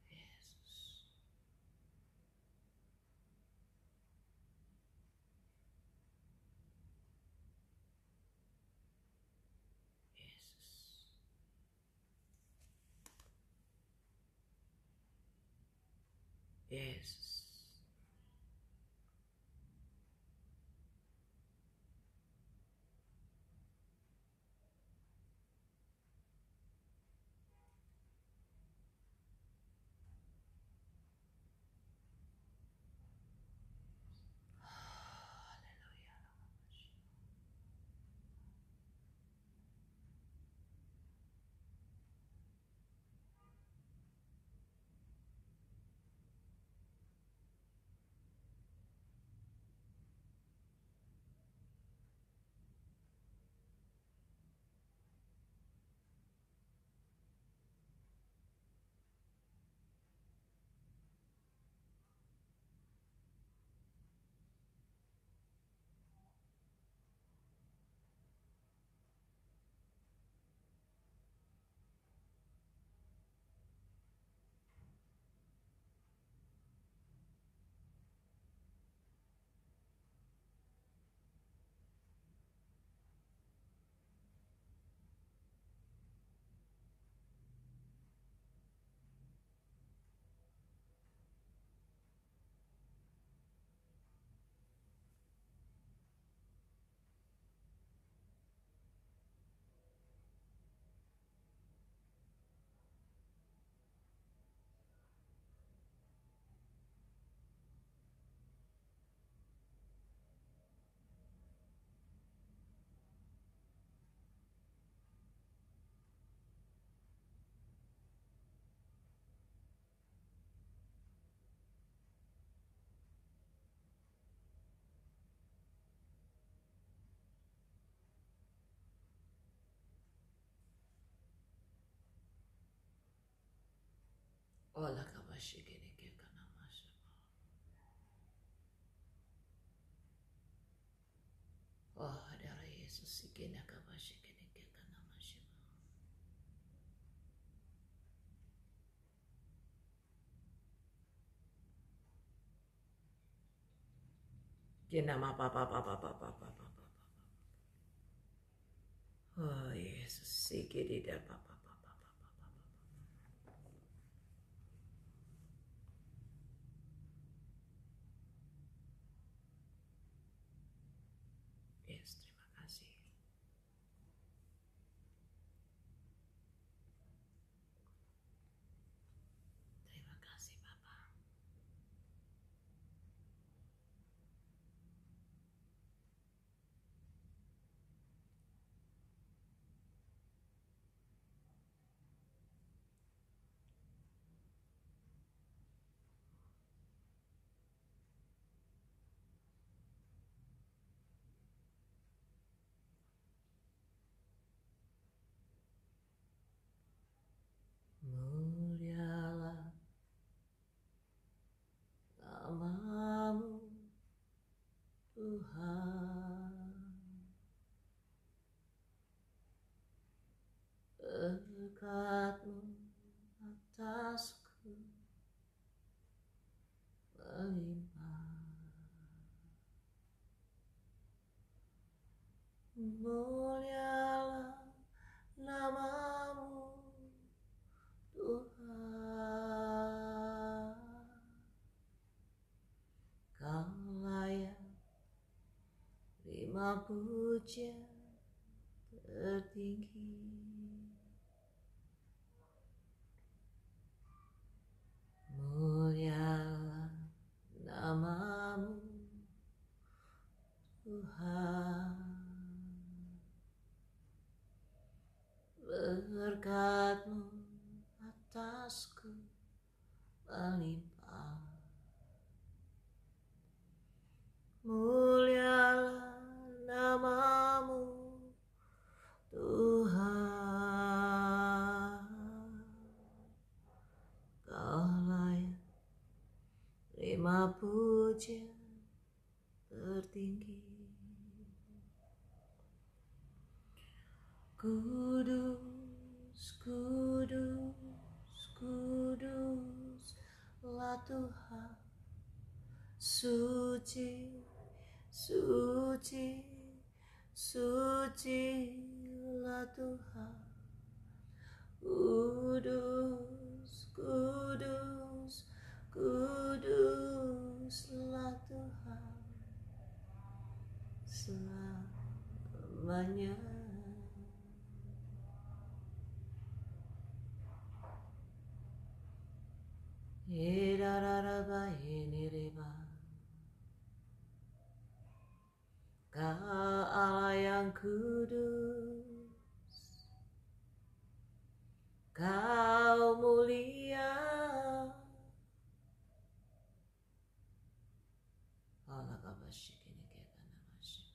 Yesus. Yesus. Yesus. Olah kabashikini kana masya. Oh, darah Yesus sikina kabashikini kana masya. Nama papa. Oh Yesus, sikidi dar papa. Yes, terima kasih. Terima kasih Papa. Mulialah namamu Tuhan, berkat-Mu atasku melimpah. Mulialah namamu Tuhan, Kau layak terima pujian tertinggi. Mulialah namamu Tuhan, berkat-Mu atasku melimpah. Mulialah namamu Tuhan, Kau layak terima pujian tertinggi. Kudus, kudus, kuduslah Tuhan, suci, suci, sucilah Tuhan. Kudus, kudus, kuduslah Tuhan selamanya. Kau Allah yang kudus, Kau mulia. Allah kabashikini kana masya.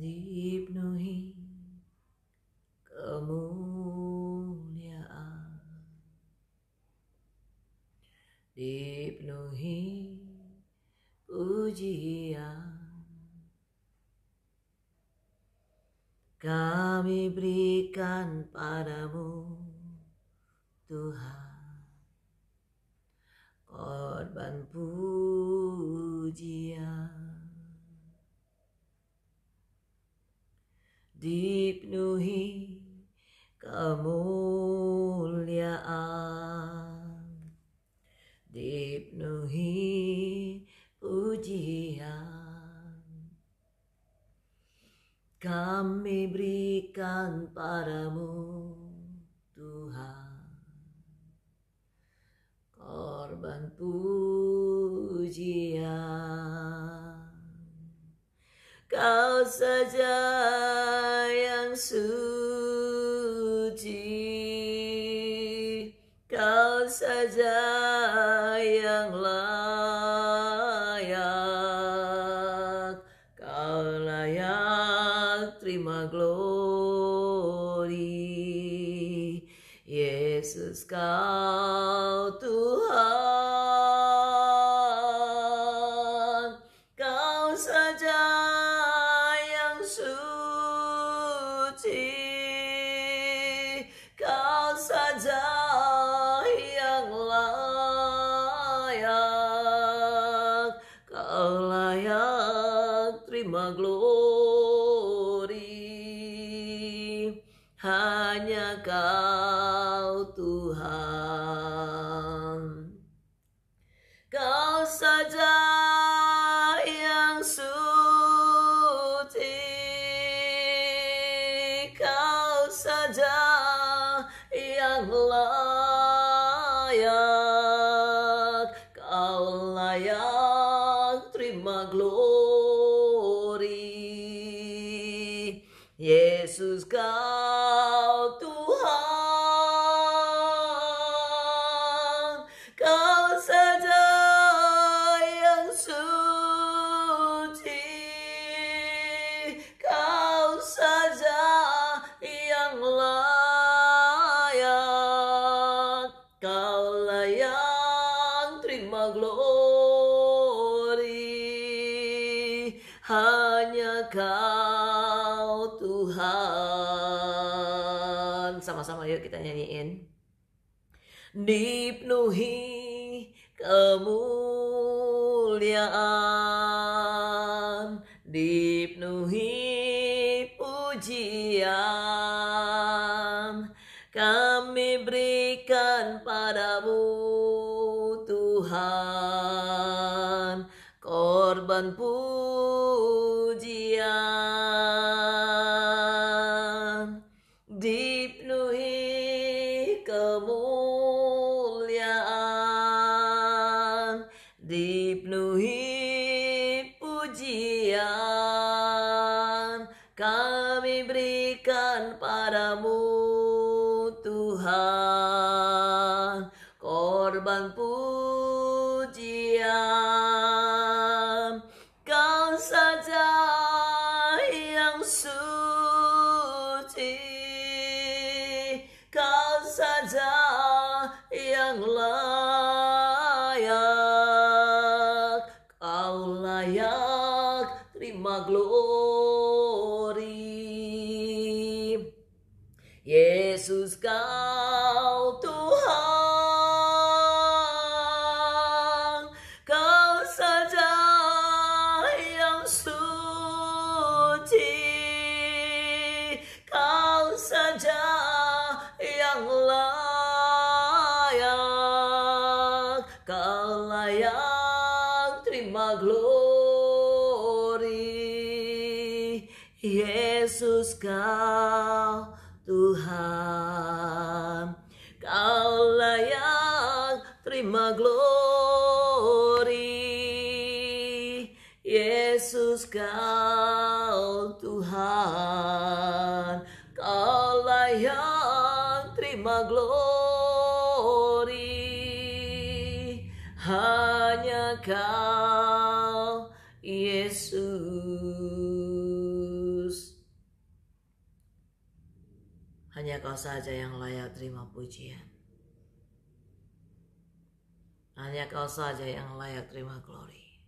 Dipenuhi kemuliaan, dipenuhi pujian, kami berikan padamu Tuhan korban pujian. Dipenuhi kemuliaan, dipenuhi pujian, kami berikan padamu Tuhan korban pujian. Kau saja yang suci, Kau saja yang layak, terima glory. Hanya Kau Tuhan. Kau saja yang suci, Kau saja yang layak, Kau layak terima glory. Yesus Kau Tuhan, Kau saja yang suci, Kau saja yang layak, Kau layak terima glory. Hanya Kau Tuhan. Sama-sama yuk kita nyanyiin. Dipenuhi kemuliaan, dipenuhi pujian, kami berikan padamu Tuhan, korban pujian. Dipenuhi kemuliaan, dipenuhi pujian, kami berikan padamu Tuhan, korban pujian. Kau saja yang suci, Kau saja yang layak, Kau layak terima glory. Yesus Kau Tuhan, Kau saja yang suci, Kau saja yang layak, Kau layak terima glory. Yesus Kau Tuhan, Kau layak terima glory. Yesus Kau Tuhan, Kau layak terima glory. Hanya Kau Yesus. Hanya Kau saja yang layak terima pujian. Hanya Kau saja yang layak terima glory.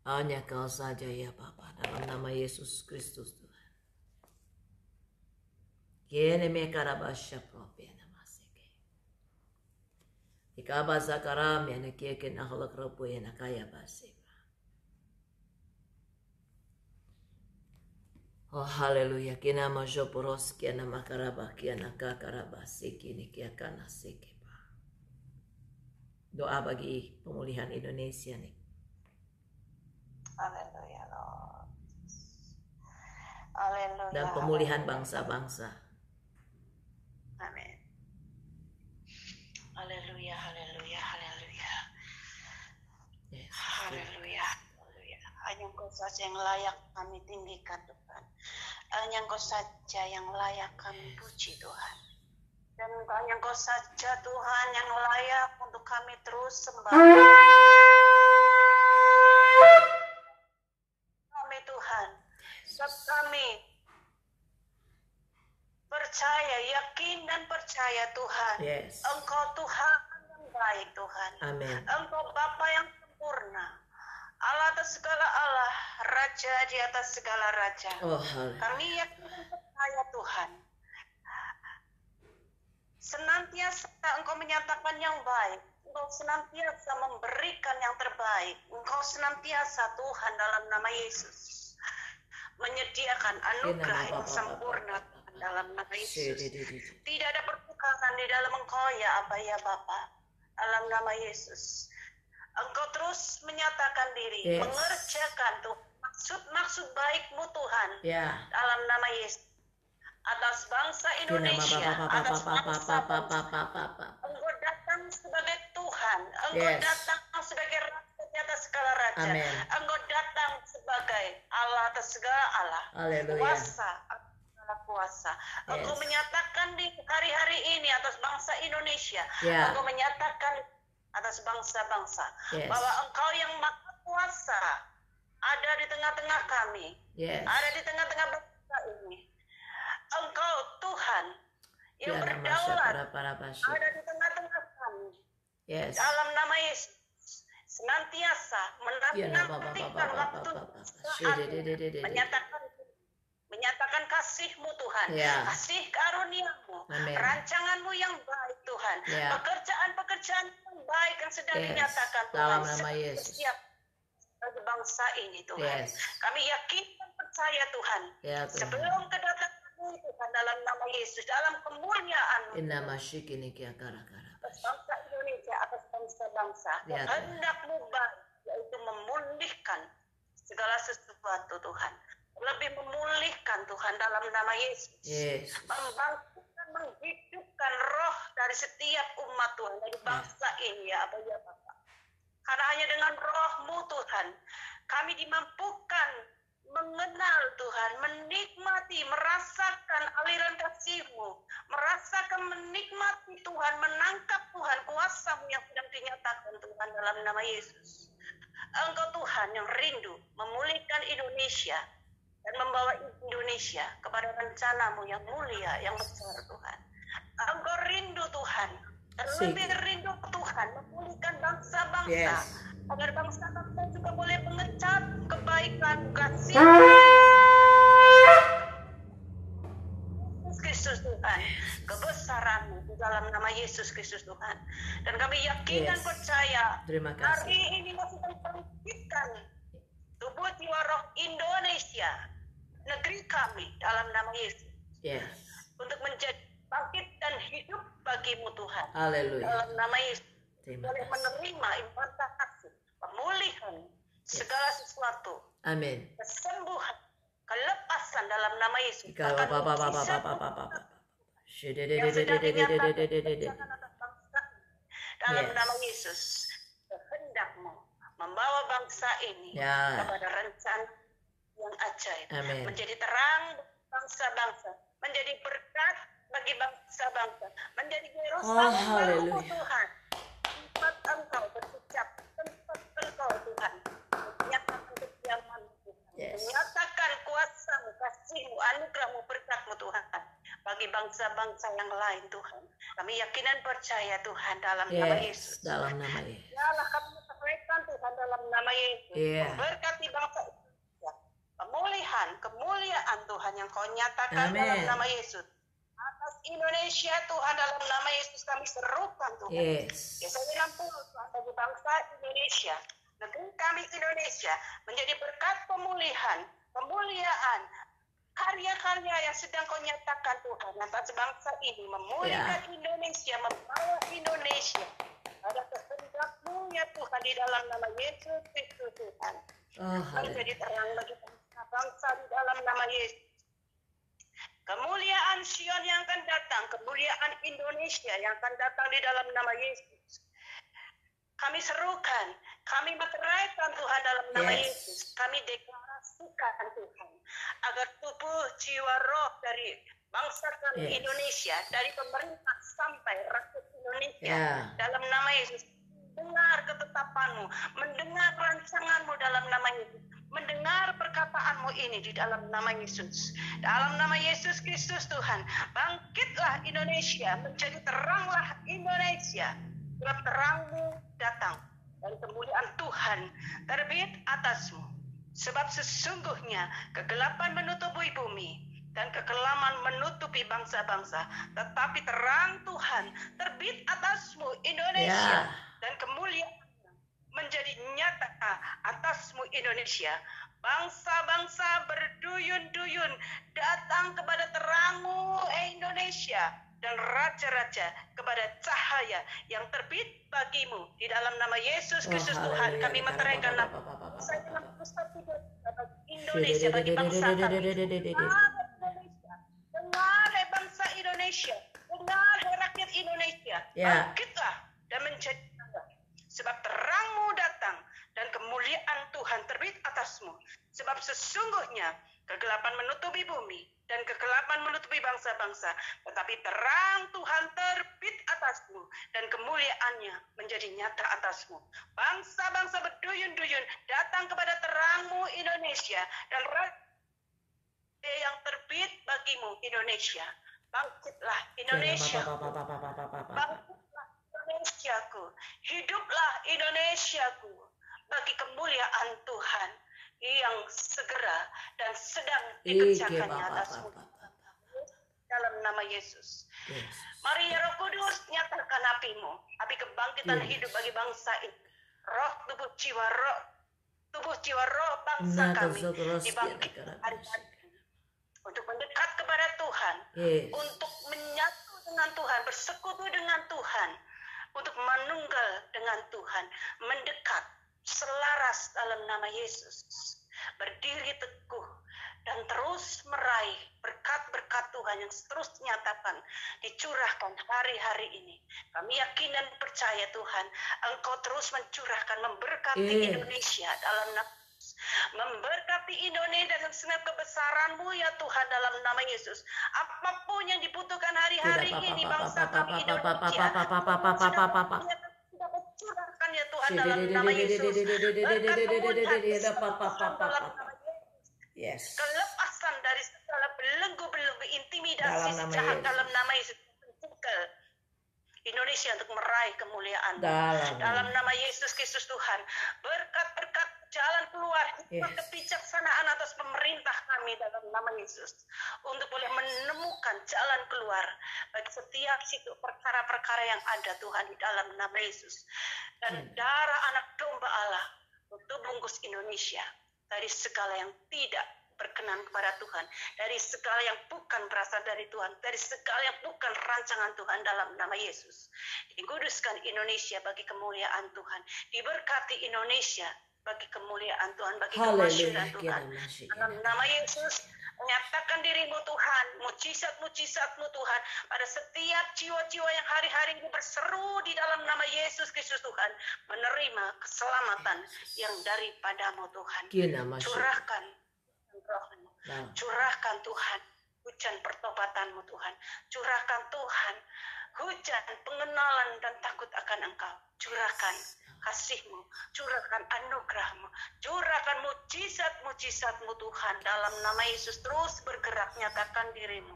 Hanya Kau saja ya Bapa, dalam nama Yesus Kristus Tuhan. Kiene me karabasha propia namaseke. Ikabasa karam ya nekieke nakhlak ropo ya nakaya baseba. Oh haleluya, kina majoporos kiana makaraba kiana kakarabasi kini kiakana sekepa. Doa bagi pemulihan Indonesia nih. Haleluya, Lord. Haleluya. Dan pemulihan bangsa-bangsa. Amin. Haleluya, haleluya, haleluya. Yes. Haleluya, haleluya. Hanya Engkau saja yang layak kami tinggikan Tuhan. Hanya Engkau saja yang layak kami puji Tuhan. Dan hanya Engkau saja Tuhan yang layak untuk kami terus sembah. Kami Tuhan, sebab kami percaya, yakin dan percaya Tuhan. Yes. Engkau Tuhan yang baik Tuhan. Amin. Engkau Bapa yang sempurna. Allah atas segala Allah, Raja di atas segala Raja. Oh haleluya. Kami yakin dan percaya Tuhan. Senantiasa Engkau menyatakan yang baik. Engkau senantiasa memberikan yang terbaik. Engkau senantiasa Tuhan dalam nama Yesus menyediakan anugerah yang sempurna dalam nama Yesus. Tidak ada pertukaran di dalam Engkau ya Aba ya Bapa. Dalam nama Yesus. Engkau terus menyatakan diri, mengerjakan Tuhan maksud-maksud baik-Mu Tuhan. Dalam nama Yesus. Atas bangsa Indonesia, atas bangsa Engkau datang sebagai Tuhan, Engkau datang sebagai Raja di atas segala raja, Engkau datang sebagai Allah atas segala Allah, kuasa atas segala kuasa. Engkau menyatakan di hari-hari ini atas bangsa Indonesia, Engkau menyatakan atas bangsa-bangsa bahwa Engkau yang maha kuasa ada di tengah-tengah kami, ada di tengah-tengah bangsa ini. Engkau Tuhan yang berdaulat ada di tengah-tengah kami. Dalam nama Yesus senantiasa menantikan waktu saat menyatakan kasih-Mu Tuhan, kasih karunia-Mu, rancangan-Mu yang baik Tuhan, pekerjaan-pekerjaan yang baik yang sedang dinyatakan Tuhan dalam nama Yesus bagi bangsa ini Tuhan. Kami yakin dan percaya Tuhan, sebelum kedatangan Tuhan dalam nama Yesus, dalam kemuliaan bangsa Indonesia atas bangsa-bangsa, kehendak-Mu baik, yaitu memulihkan segala sesuatu Tuhan, lebih memulihkan Tuhan dalam nama Yesus, membangkitkan, menghidupkan roh dari setiap umat Tuhan, dari bangsa ini ya Aba ya Bapa. Karena hanya dengan roh-Mu Tuhan kami dimampukan mengenal Tuhan, menikmati, merasakan aliran kasih-Mu, merasakan, menikmati Tuhan, menangkap Tuhan kuasa-Mu yang sedang dinyatakan Tuhan dalam nama Yesus. Engkau Tuhan yang rindu memulihkan Indonesia dan membawa Indonesia kepada rencana-Mu yang mulia, yang besar Tuhan. Engkau rindu Tuhan, terlebih rindu Tuhan memulihkan bangsa-bangsa, agar bangsa-bangsa juga boleh mengecap kebaikan, kasih Yesus Kristus Tuhan, kebesaran-Mu di dalam nama Yesus Kristus Tuhan. Dan kami yakin dan percaya hari ini masih membangkitkan tubuh jiwa roh Indonesia, negeri kami dalam nama Yesus, untuk menjadi bangkit dan hidup bagi-Mu Tuhan. Dalam nama Yesus boleh menerima ibadah kasih, pemulihan segala sesuatu, kesembuhan, kelepasan dalam nama Yesus. Yang sedang dinyatakan dalam nama Yesus, kehendak-Mu membawa bangsa ini kepada rencana yang ajaib, menjadi terang bangsa-bangsa, menjadi berkat bagi bangsa-bangsa, menjadi Yerusalem baru Tuhan, tempat Engkau berucap, tempat Engkau Tuhan menyatakan kediaman Tuhan, menyatakan kuasa-Mu, kasih-Mu, anugerah-Mu, berkat-Mu Tuhan bagi bangsa-bangsa yang lain Tuhan. Kami yakin dan percaya Tuhan dalam nama Yesus. Dalam nama Yesus. Yalah kami menyampaikan Tuhan dalam nama Yesus. Memberkati bangsa Indonesia. Pemulihan, kemuliaan Tuhan yang Kau nyatakan dalam nama Yesus. Atas Indonesia Tuhan dalam nama Yesus kami serukan Tuhan. Yesaya 60 Tuhan bagi bangsa Indonesia. Negeri kami Indonesia menjadi berkat pemulihan, kemuliaan, karya-karya yang sedang Kau nyatakan Tuhan atas bangsa ini, memulihkan Indonesia, membawa Indonesia pada kehendak-Mu ya Tuhan di dalam nama Yesus Kristus Tuhan. Menjadi terang bagi bangsa di dalam nama Yesus. Kemuliaan Sion yang akan datang, kemuliaan Indonesia yang akan datang di dalam nama Yesus. Kami serukan, kami meteraikan Tuhan dalam nama Yesus. Kami deklarasikan Tuhan, agar tubuh, jiwa, roh dari bangsa kami Indonesia, dari pemerintah sampai rakyat Indonesia, dalam nama Yesus, mendengar ketetapan-Mu, mendengar rancangan-Mu dalam nama Yesus, mendengar perkataan-Mu ini di dalam nama Yesus. Dalam nama Yesus Kristus Tuhan, bangkitlah Indonesia, menjadi teranglah Indonesia. Sebab terang-Mu datang dan kemuliaan Tuhan terbit atas-Mu. Sebab sesungguhnya kegelapan menutupi bumi dan kekelaman menutupi bangsa-bangsa, tetapi terang Tuhan terbit atas-Mu Indonesia, dan atasmu Indonesia. Bangsa-bangsa berduyun-duyun datang kepada terangmu Indonesia, dan raja-raja kepada cahaya yang terbit bagimu. Di dalam nama Yesus Kristus Tuhan, kami meteraikan Indonesia bagi bangsa kami. Dengar bangsa Indonesia, dengar rakyat Indonesia, bangkitlah dan menjadi tanda. Sebab terangmu datang dan kemuliaan Tuhan terbit atasmu. Sebab sesungguhnya kegelapan menutupi bumi dan kegelapan menutupi bangsa-bangsa, tetapi terang Tuhan terbit atasmu dan kemuliaannya menjadi nyata atasmu. Bangsa-bangsa berduyun-duyun datang kepada terangmu Indonesia, dan raja yang terbit bagimu Indonesia. Bangkitlah Indonesia, bangkitlah Indonesiaku, hiduplah Indonesiaku bagi kemuliaan Tuhan yang segera dan sedang dikerjakannya atasmu. Dalam nama Yesus. Mari ya Roh Kudus, nyatakan apimu, api kebangkitan hidup bagi bangsa ini. Roh, tubuh, jiwa, roh bangsa kami dibangkitkan hari-hari untuk mendekat kepada Tuhan, untuk menyatu dengan Tuhan, bersekutu dengan Tuhan, untuk menunggal dengan Tuhan, mendekat selaras dalam nama Yesus, berdiri teguh dan terus meraih berkat-berkat Tuhan yang terus dinyatakan, dicurahkan hari-hari ini. Kami yakin dan percaya Tuhan, Engkau terus mencurahkan, memberkati Indonesia dalam nama, memberkati Indonesia dengan segenap kebesaran-Mu ya Tuhan dalam nama Yesus. Apapun yang dibutuhkan hari-hari ini bangsa kami Indonesia, curahkan ya Tuhan dalam nama Yesus. Kelepasan dari segala belenggu-belenggu intimidasi jahat dalam nama Yesus. Indonesia untuk meraih kemuliaan dalam nama Yesus Kristus Tuhan. Berkat-berkat jalan keluar, kebijaksanaan atas pemerintah kami dalam nama Yesus, untuk boleh menemukan jalan keluar bagi setiap situ perkara-perkara yang ada Tuhan di dalam nama Yesus. Dan darah anak domba Allah untuk bungkus Indonesia dari segala yang tidak berkenan kepada Tuhan, dari segala yang bukan berasal dari Tuhan, dari segala yang bukan rancangan Tuhan dalam nama Yesus. Dikuduskan Indonesia bagi kemuliaan Tuhan, diberkati Indonesia bagi kemuliaan Tuhan, bagi kemasyhuran Tuhan. Dalam nama Yesus, nyatakan dirimu Tuhan, mujizat-mujizatmu Tuhan, pada setiap jiwa-jiwa yang hari-hari ini berseru di dalam nama Yesus Kristus Tuhan, menerima keselamatan yang daripadamu Tuhan. Curahkan roh-Mu, curahkan Tuhan hujan pertobatanmu Tuhan, curahkan Tuhan hujan pengenalan dan takut akan Engkau, curahkan kasih-Mu, curahkan anugerah-Mu, curahkan mujizat-mujizat-Mu Tuhan dalam nama Yesus. Terus bergerak, nyatakan dirimu,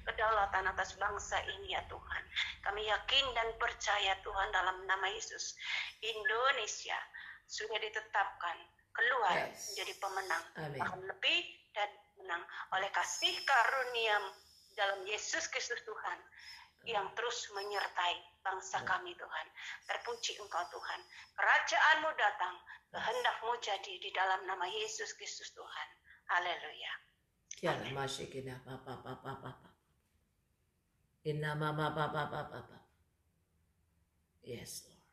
kedaulatan atas bangsa ini ya Tuhan. Kami yakin dan percaya Tuhan dalam nama Yesus, Indonesia sudah ditetapkan keluar menjadi pemenang, bahkan lebih dan menang oleh kasih karunia dalam Yesus Kristus Tuhan yang terus menyertai bangsa kami Tuhan. Terpuji Engkau Tuhan, kerajaan-Mu datang, kehendak-Mu jadi di dalam nama Yesus Kristus Tuhan. Haleluya. Yes, Lord.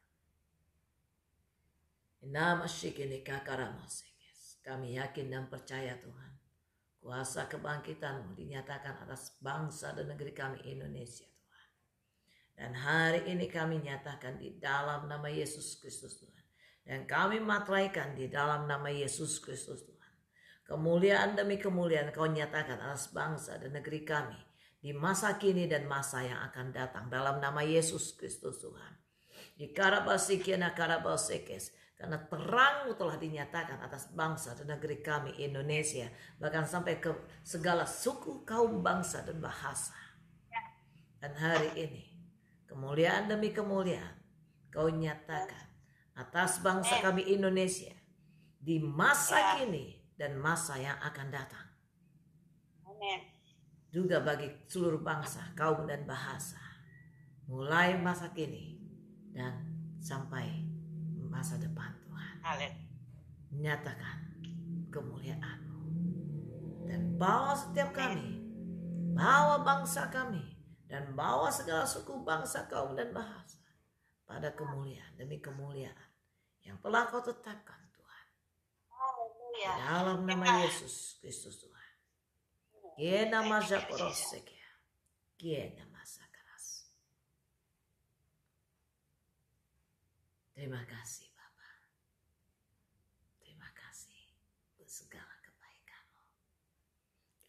Kami yakin dan percaya Tuhan, kuasa kebangkitan-Mu dinyatakan atas bangsa dan negeri kami Indonesia Tuhan. Dan hari ini kami nyatakan di dalam nama Yesus Kristus Tuhan, dan kami materaikan di dalam nama Yesus Kristus Tuhan, kemuliaan demi kemuliaan Kau nyatakan atas bangsa dan negeri kami di masa kini dan masa yang akan datang dalam nama Yesus Kristus Tuhan. Di Karabasikena Karabasekes, karena terang-Mu telah dinyatakan atas bangsa dan negeri kami Indonesia, bahkan sampai ke segala suku, kaum, bangsa, dan bahasa. Dan hari ini, kemuliaan demi kemuliaan Kau nyatakan atas bangsa kami Indonesia di masa kini dan masa yang akan datang. Juga bagi seluruh bangsa, kaum, dan bahasa, mulai masa kini dan sampai masa depan Tuhan. nyatakan kemuliaan-Mu. Dan bawa setiap kami, bawa bangsa kami, dan bawa segala suku, bangsa, kaum, dan bahasa pada kemuliaan demi kemuliaan yang telah Kau tetapkan Tuhan. Dalam nama Yesus Kristus Tuhan. Kiena masa korosek ya. Kiena masa keras. Terima kasih Bapa. Terima kasih untuk segala kebaikan-Mu.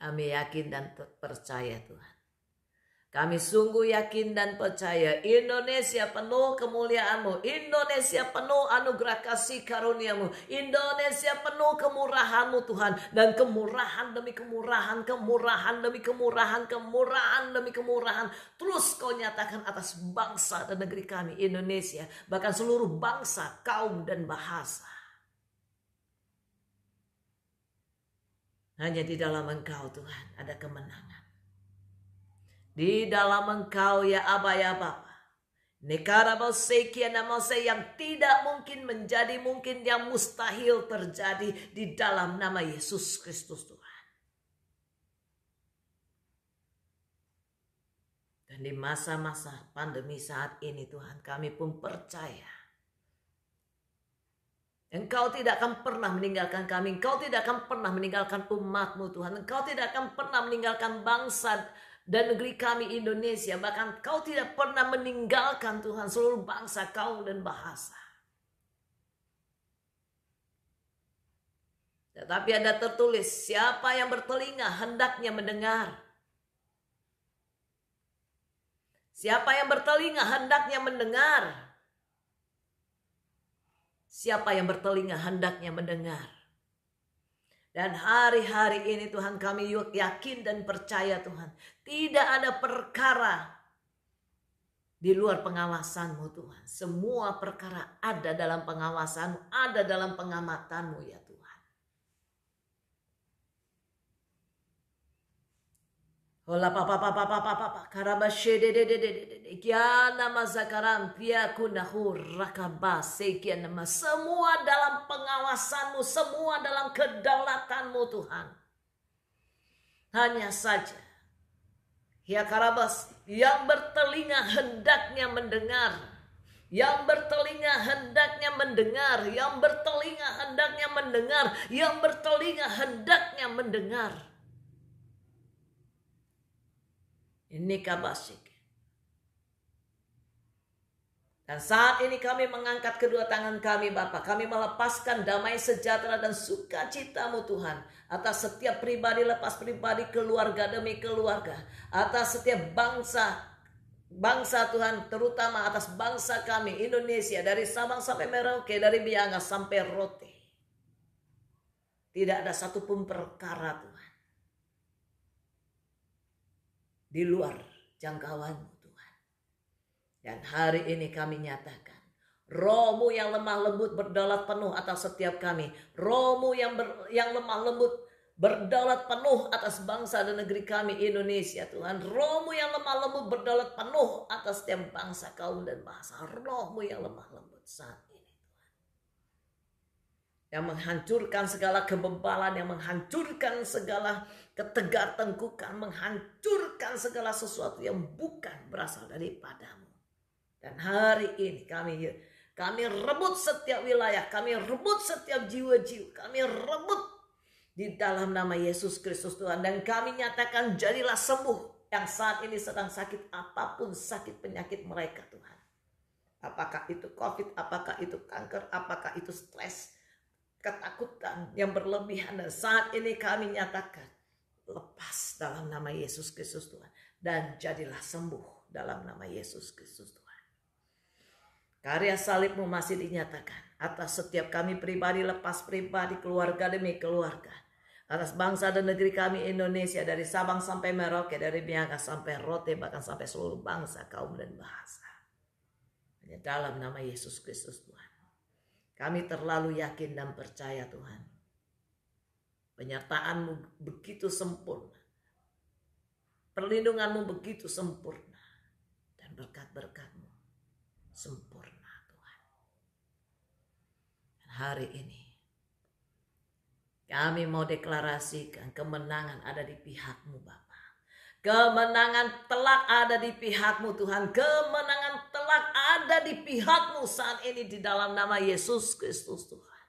Kami yakin dan percaya Tuhan. Kami sungguh yakin dan percaya Indonesia penuh kemuliaan-Mu. Indonesia penuh anugerah kasih karunia-Mu. Indonesia penuh kemurahan-Mu Tuhan. Dan kemurahan demi kemurahan, kemurahan demi kemurahan, kemurahan demi kemurahan. Terus Kau nyatakan atas bangsa dan negeri kami Indonesia. Bahkan seluruh bangsa, kaum dan bahasa. Hanya di dalam Engkau Tuhan ada kemenangan. Di dalam Engkau ya Aba ya Bapa. Yang tidak mungkin menjadi mungkin, yang mustahil terjadi di dalam nama Yesus Kristus Tuhan. Dan di masa-masa pandemi saat ini Tuhan, kami pun percaya Engkau tidak akan pernah meninggalkan kami. Engkau tidak akan pernah meninggalkan umat-Mu Tuhan. Engkau tidak akan pernah meninggalkan bangsa dan negeri kami Indonesia. Bahkan Kau tidak pernah meninggalkan Tuhan seluruh bangsa, kaum dan bahasa. Tetapi ada tertulis, siapa yang bertelinga hendaknya mendengar. Siapa yang bertelinga hendaknya mendengar. Siapa yang bertelinga hendaknya mendengar. Dan hari-hari ini Tuhan kami yakin dan percaya Tuhan. Tidak ada perkara di luar pengawasan-Mu Tuhan. Semua perkara ada dalam pengawasan-Mu, ada dalam pengamatan-Mu ya Tuhan. Hola papa karabashede kiana mazakaram piakunahur rakabase kiana. Semua dalam pengawasan-Mu, semua dalam kedaulatan-Mu Tuhan. Hanya saja ya karabas, yang bertelinga hendaknya mendengar. Yang bertelinga hendaknya mendengar. Yang bertelinga hendaknya mendengar. Yang bertelinga hendaknya mendengar. Ini kabasik. Dan saat ini kami mengangkat kedua tangan kami Bapa. Kami melepaskan damai sejahtera dan sukacita-Mu Tuhan. Atas setiap pribadi lepas pribadi, keluarga demi keluarga. Atas setiap bangsa Tuhan, terutama atas bangsa kami Indonesia. Dari Sabang sampai Merauke, dari Bianga sampai Rote. Tidak ada satupun perkara Tuhan di luar jangkauan-Mu Tuhan. Dan hari ini kami nyatakan, Roh-Mu yang lemah lembut berdaulat penuh atas setiap kami. Roh-Mu yang lemah lembut berdaulat penuh atas bangsa dan negeri kami Indonesia Tuhan. Roh-Mu yang lemah lembut berdaulat penuh atas setiap bangsa, kaum dan bahasa. Roh-Mu yang lemah lembut saat ini Tuhan. Yang menghancurkan segala kebebalan, yang menghancurkan segala ketegar tengkukan, menghancurkan segala sesuatu yang bukan berasal daripada-Mu. Dan hari ini kami rebut setiap wilayah, kami rebut setiap jiwa-jiwa, kami rebut di dalam nama Yesus Kristus Tuhan. Dan kami nyatakan jadilah sembuh yang saat ini sedang sakit, apapun sakit penyakit mereka Tuhan. Apakah itu COVID, apakah itu kanker, apakah itu stres, ketakutan yang berlebihan. Dan saat ini kami nyatakan lepas dalam nama Yesus Kristus Tuhan. Dan jadilah sembuh dalam nama Yesus Kristus Tuhan. Karya salib-Mu masih dinyatakan atas setiap kami pribadi lepas pribadi, keluarga demi keluarga. Atas bangsa dan negeri kami Indonesia, dari Sabang sampai Merauke, dari Bianga sampai Rote, bahkan sampai seluruh bangsa, kaum dan bahasa. Hanya dalam nama Yesus Kristus Tuhan. Kami terlalu yakin dan percaya Tuhan. Penyertaan-Mu begitu sempurna. Perlindungan-Mu begitu sempurna. Dan berkat-berkat-Mu sempurna Tuhan. Dan hari ini Kami mau deklarasikan kemenangan ada di pihak-Mu Bapa. Kemenangan telak ada di pihak-Mu Tuhan. Kemenangan telak ada di pihak-Mu saat ini di dalam nama Yesus Kristus Tuhan.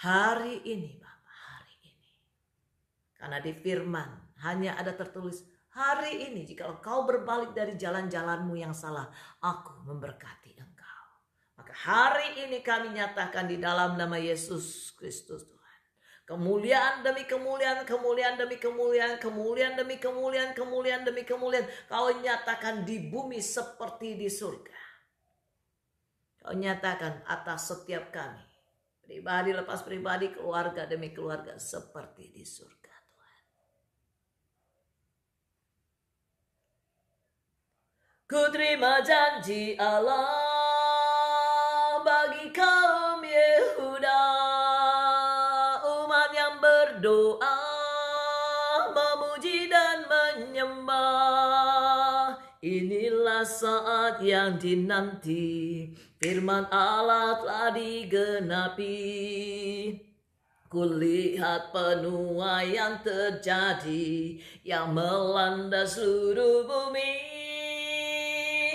Hari ini Bapa, hari ini. Karena di firman hanya ada tertulis, hari ini jika kau berbalik dari jalan-jalanmu yang salah, aku memberkati engkau. Maka hari ini kami nyatakan di dalam nama Yesus Kristus Tuhan. Kemuliaan demi kemuliaan, kemuliaan demi kemuliaan, kemuliaan demi kemuliaan, kemuliaan demi kemuliaan. Kau nyatakan di bumi seperti di surga. Kau nyatakan atas setiap kami. Pribadi lepas pribadi, keluarga demi keluarga seperti di surga Tuhan. Ku terima janji Allah bagi kaum Yehuda. Doa, memuji dan menyembah. Inilah saat yang dinanti, firman Allah telah digenapi. Kulihat penuaian terjadi yang melanda seluruh bumi.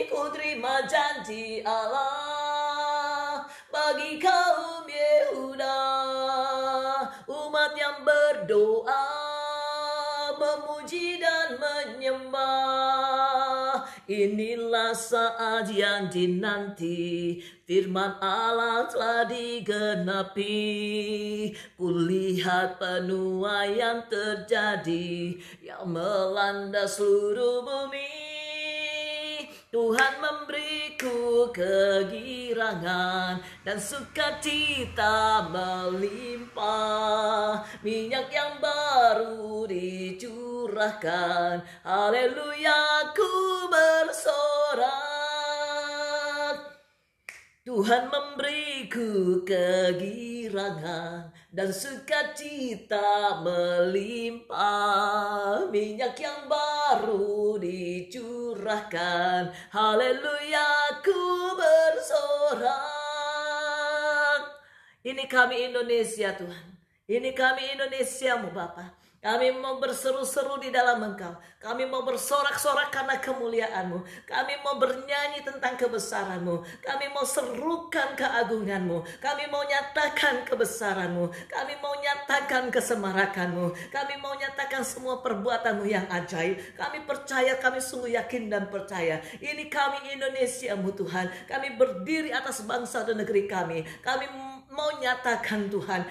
Ku terima janji Allah bagi kaum Yehuda. Umat yang berdoa, memuji dan menyembah. Inilah saat yang dinanti, firman Allah telah digenapi. Kulihat penuaian terjadi yang melanda seluruh bumi. Tuhan memberiku kegirangan dan sukacita melimpah. Minyak yang baru dicurahkan, haleluya ku bersorak. Tuhan memberiku kegirangan dan sukacita melimpah. Minyak yang baru dicurahkan, haleluya ku bersorak. Ini kami Indonesia Tuhan. Ini kami Indonesia-Mu Bapa. Kami mau berseru-seru di dalam Engkau. Kami mau bersorak-sorak karena kemuliaan-Mu. Kami mau bernyanyi tentang kebesaran-Mu. Kami mau serukan keagungan-Mu. Kami mau nyatakan kebesaran-Mu. Kami mau nyatakan kesemarakan-Mu. Kami mau nyatakan semua perbuatan-Mu yang ajaib. Kami percaya, kami sungguh yakin dan percaya. Ini kami Indonesia-Mu Tuhan. Kami berdiri atas bangsa dan negeri kami. Kami mau nyatakan Tuhan,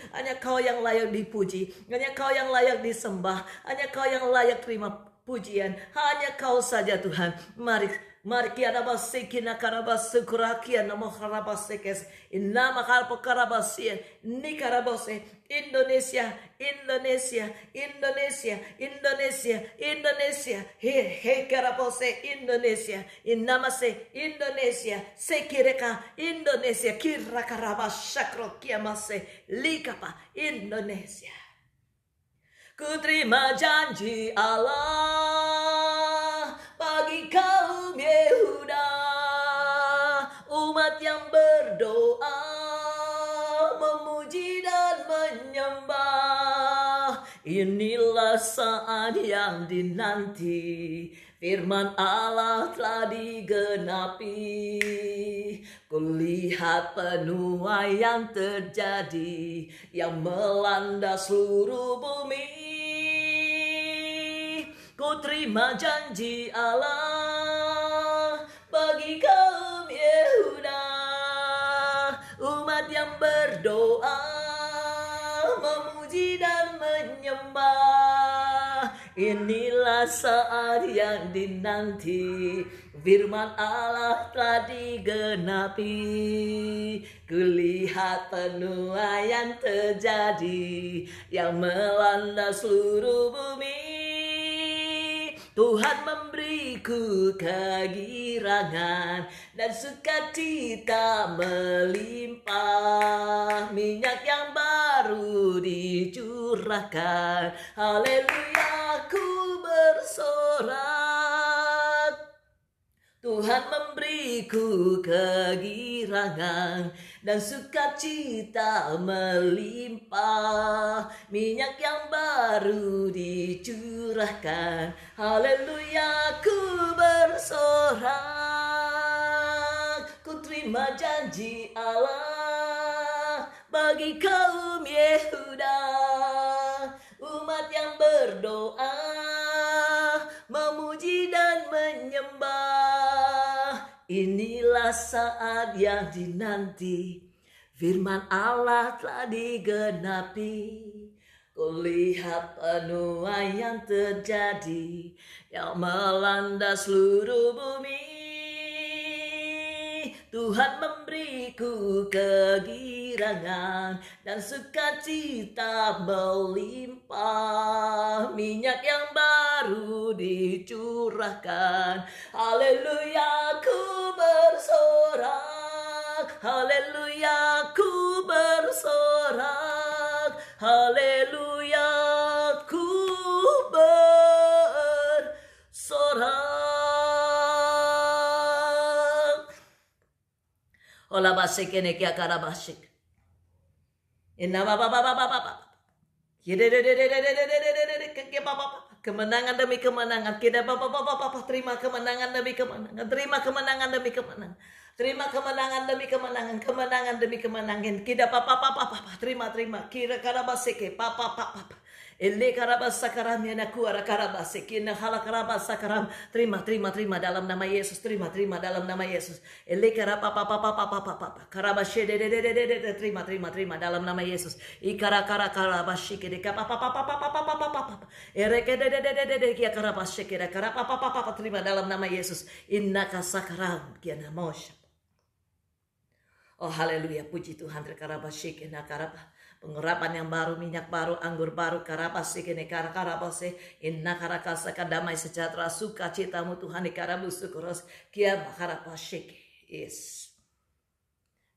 hanya Kau yang layak dipuji, hanya Kau yang layak disembah, hanya Kau yang layak terima pujian, hanya Kau saja Tuhan. Mari kiana basikina karabase kurakia namo karabasekes inna makal pekarabasia ni karabase Indonesia Indonesia Indonesia Indonesia Indonesia he karabase Indonesia innamase Indonesia sekireka Indonesia kira karabashakro kiamase likapa Indonesia. Ku terima janji Allah bagi kaum Yehuda, umat yang berdoa, memuji dan menyembah. Inilah saat yang dinanti, firman Allah telah digenapi. Kulihat penuaian terjadi yang melanda seluruh bumi. Ku terima janji Allah bagi kaum Yehuda, umat yang berdoa, memuji dan menyembah. Inilah saat yang dinanti, firman Allah telah digenapi. Kulihat penuaian terjadi yang melanda seluruh bumi. Tuhan memberiku kegirangan dan sukacita melimpah. Minyak yang baru dicurahkan, haleluya ku bersorak. Tuhan memberiku kegirangan dan sukacita melimpah. Minyak yang baru dicurahkan, haleluya, ku bersorak. Ku terima janji Allah bagi kaum Yehuda, umat yang berdoa, memuji dan menyembah. Inilah saat yang dinanti, firman Allah telah digenapi. Kulihat penuai yang terjadi, yang melanda seluruh bumi. Tuhan memberiku kegirangan dan sukacita melimpah. Minyak yang baru dicurahkan, haleluya, ku bersorak. Haleluya, ku bersorak. Haleluya, ku bersorak. Ola basik ini kia kara basik. Inna bapa. Kemenangan demi kemenangan. Kita bapa terima kemenangan demi kemenangan. Terima kemenangan demi kemenangan. Terima kemenangan demi kemenangan. Kemenangan demi kemenangan. Kita papa terima. Kira kara basik papa. Ele karabasakaram yana kuara karabasikin hala karabasakaram. Terima dalam nama Yesus. Terima dalam nama Yesus. Ele karapapa karabashe de terima dalam nama Yesus. Ikara karabashike de kapapa ereke de kia karabashike de karapapa terima dalam nama Yesus. Innaka sakaram kiana mosha. Oh haleluya, puji Tuhan. Karabashike na karapa. Pengurapan yang baru, minyak baru, anggur baru, karabasi kene karabase, inna karakasa damai sejahtera, sukacitamu Tuhan di karabusu kuros, kiam karabashike. Yes.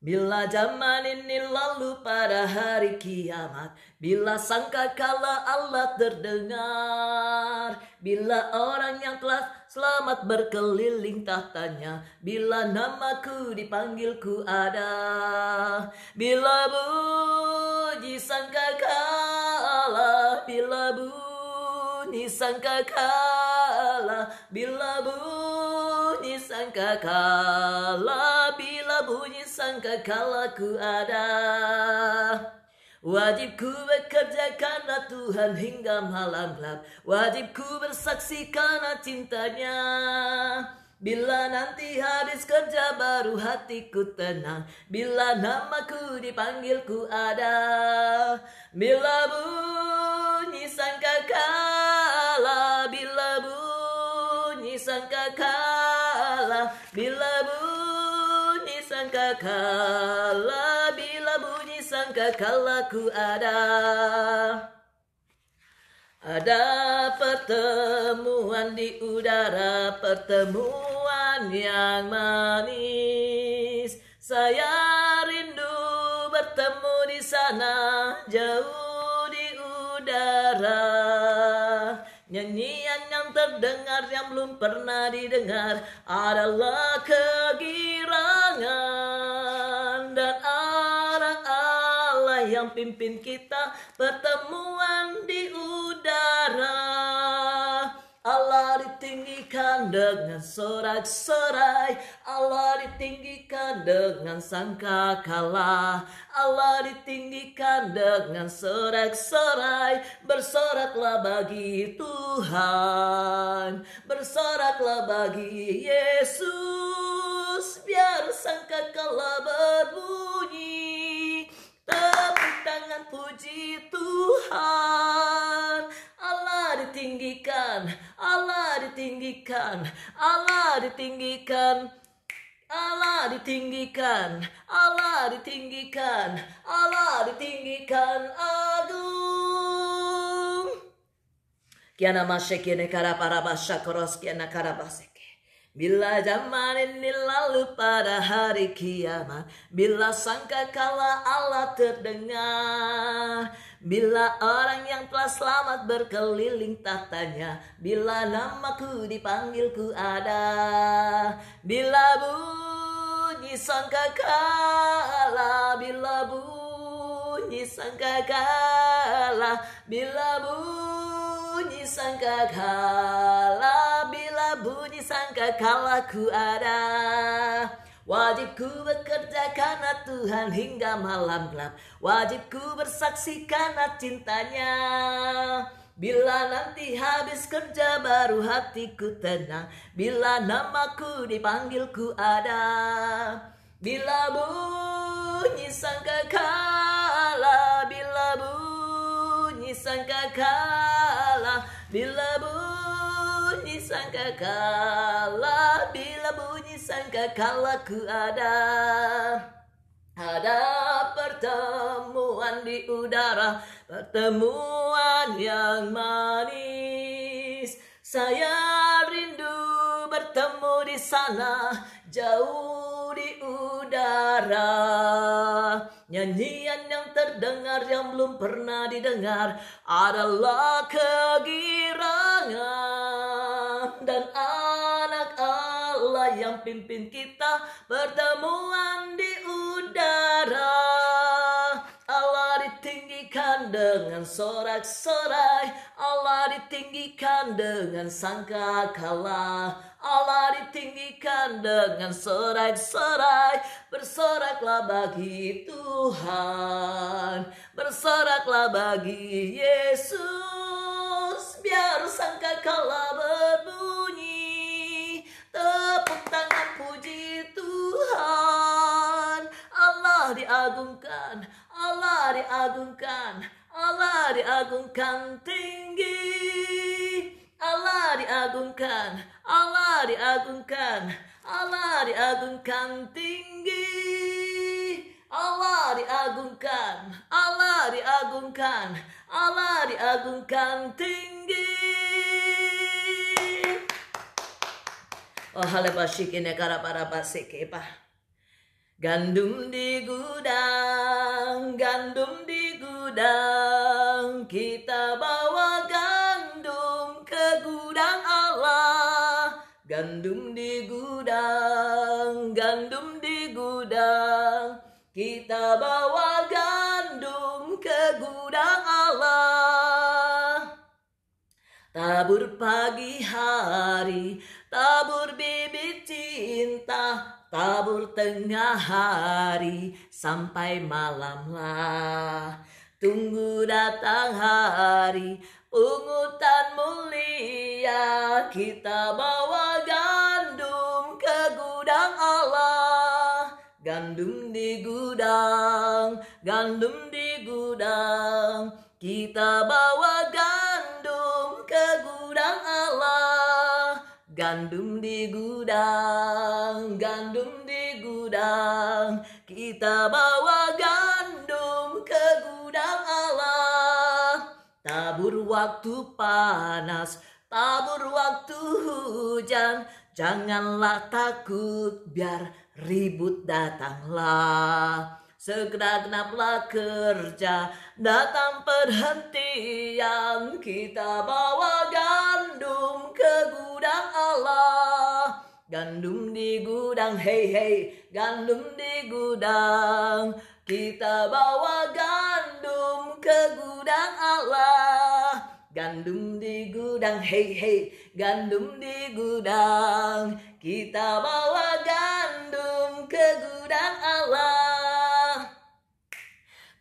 Bila zaman ini lalu pada hari kiamat, bila sangkakala Allah terdengar, bila orang yang telah selamat berkeliling tahtanya, bila namaku dipanggil ku ada, bila bunyi sangkakala, bila bunyi sangkakala, bila bunyi sangkakala, bila bunyi sangkakala ku ada. Wajibku bekerja karena Tuhan hingga malam gelap. Wajibku bersaksi karena cintanya. Bila nanti habis kerja baru hatiku tenang. Bila namaku dipanggil ku ada. Bila bunyi sangkakala, bila bunyi sangkakala, bila bunyi sangkakala, bila bunyi sangkakala ku ada. Ada pertemuan di udara, pertemuan yang manis. Saya rindu bertemu di sana, jauh di udara. Nyanyian yang terdengar yang belum pernah didengar adalah kegirangan dan arang Allah yang pimpin kita pertemuan di udara. Allah ditinggikan dengan sorak-sorai, Allah ditinggikan dengan sangkakala, Allah ditinggikan dengan sorak-sorai. Bersoraklah bagi Tuhan, bersoraklah bagi Yesus, biar sangkakala berbunyi. Tepuk tangan puji Tuhan. Allah ditinggikan, Allah ditinggikan, Allah ditinggikan, Allah ditinggikan, Allah ditinggikan, Allah ditinggikan agung. Kiana masyekine karaparabasha koros kiana karabaseke. Bila zaman ini lalu pada hari kiamat, bila sangkakala Allah terdengar, Bila orang yang telah selamat berkeliling tahtanya, bila namaku dipanggil ku ada. Bila bunyi sangkakala, bila bunyi sangkakala, bila bunyi sangkakala, bila bunyi sangkakala ku ada. Wajibku bekerja karena Tuhan hingga malam gelap. Wajibku bersaksi karena cintanya. Bila nanti habis kerja baru hatiku tenang. Bila namaku dipanggil ku ada. Bila bunyi sangkakala, bila bunyi sangkakala, bila bunyi sangkakala, bila bunyi sangkakala ku ada. Ada pertemuan di udara, pertemuan yang manis. Saya rindu bertemu di sana, jauh di udara. Nyanyian yang terdengar yang belum pernah didengar adalah kegirangan dan anak Allah yang pimpin kita pertemuan di udara. Allah ditinggikan dengan sorak-sorai, Allah ditinggikan dengan sangkakala, Allah ditinggikan dengan sorak-sorai. Bersoraklah bagi Tuhan, bersoraklah bagi Yesus. Biar sangkakala berbunyi, tepuk tangan puji Tuhan. Allah diagungkan, Allah diagungkan, Allah diagungkan tinggi. Allah diagungkan, Allah diagungkan, Allah diagungkan tinggi. Allah diagungkan, Allah diagungkan, Allah diagungkan tinggi. Oh halebashikine karapara basike pa. Gandum di gudang, gandum di gudang, kita bawa gandum ke gudang Allah. Gandum di gudang, gandum di gudang, kita bawa gandum ke gudang Allah. Tabur pagi hari, tabur bibit cinta, tabur tengah hari, sampai malamlah. Tunggu datang hari, pungutan mulia, kita bawa gandum ke gudang Allah. Gandum di gudang, gandum di gudang, kita bawa gandum ke gudang Allah. Gandum di gudang, gandum di gudang, kita bawa gandum ke gudang Allah. Tabur waktu panas, tabur waktu hujan, janganlah takut biar ribut datanglah. Segera genaplah kerja, datang perhentian, kita bawa gandum ke gudang Allah. Gandum di gudang, hey hey, gandum di gudang, kita bawa gandum ke gudang Allah. Gandum di gudang, hey hey, gandum di gudang, kita bawa gandum ke gudang Allah.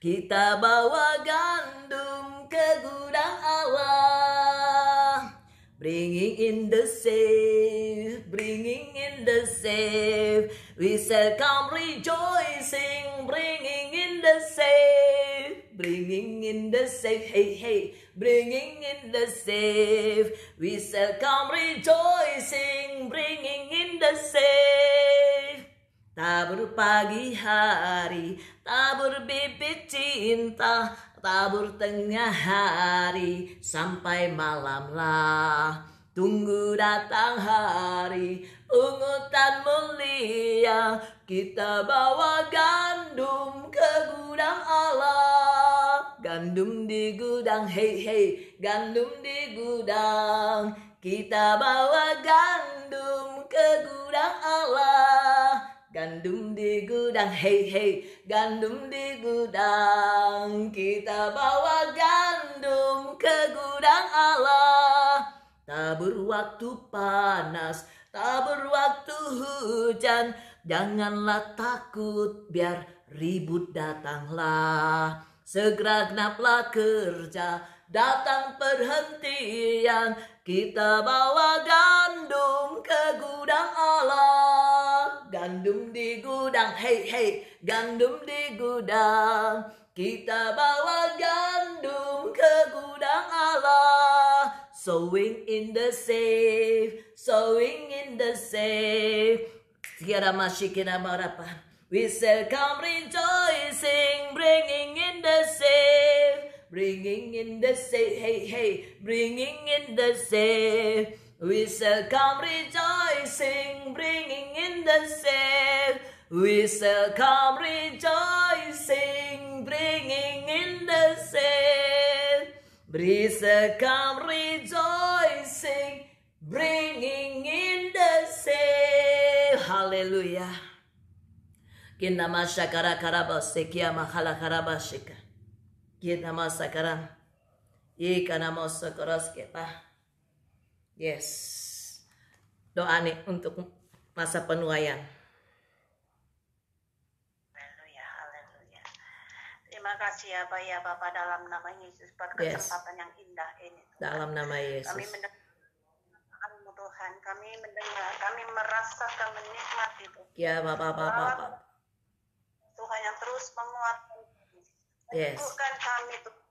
Kita bawa gandum ke gudang Allah. Bringing in the save, bringing in the save. We shall come rejoicing, bringing in the save, bringing in the save. Hey hey, bringing in the save. We shall come rejoicing, bringing in the save. Tabur pagi hari, tabur bibit cinta, tabur tengah hari, sampai malamlah. Tunggu datang hari, pungutan mulia, kita bawa gandum ke gudang Allah. Gandum di gudang, hey hey, gandum di gudang. Kita bawa gandum ke gudang Allah. Gandum di gudang, hey hey, gandum di gudang. Kita bawa gandum ke gudang Allah. Tabur waktu panas, tabur waktu hujan. Janganlah takut, biar ribut datanglah. Segera genaplah kerja, datang perhentian. Kita bawa gandum ke gudang Allah. Gandum di gudang, hey hey, gandum di gudang. Kita bawa gandum ke gudang Allah. Sowing in the safe, sowing in the safe. We shall come rejoicing, bringing in the safe, bringing in the safe, hey hey, bringing in the safe. We shall come rejoicing, bringing in the safe. We shall come rejoicing, bringing in the safe. We shall come rejoicing, bringing in the safe. Hallelujah. Kita masyakara karabase kia mahala karabashika. Kita masakaram. Ika namo sokoros kita. Yes. Doa nih untuk masa penuaian. Haleluya, haleluya. Terima kasih ya Pak ya Bapak dalam nama Yesus buat kesempatan yang indah ini. Dalam nama Yesus. Kami mendengar Tuhan, kami mendengar, kami merasakan menikmati Tuhan. Ya Bapak. Tuhan yang terus menguatkan kami. Yes. Teguhkan kami Tuhan.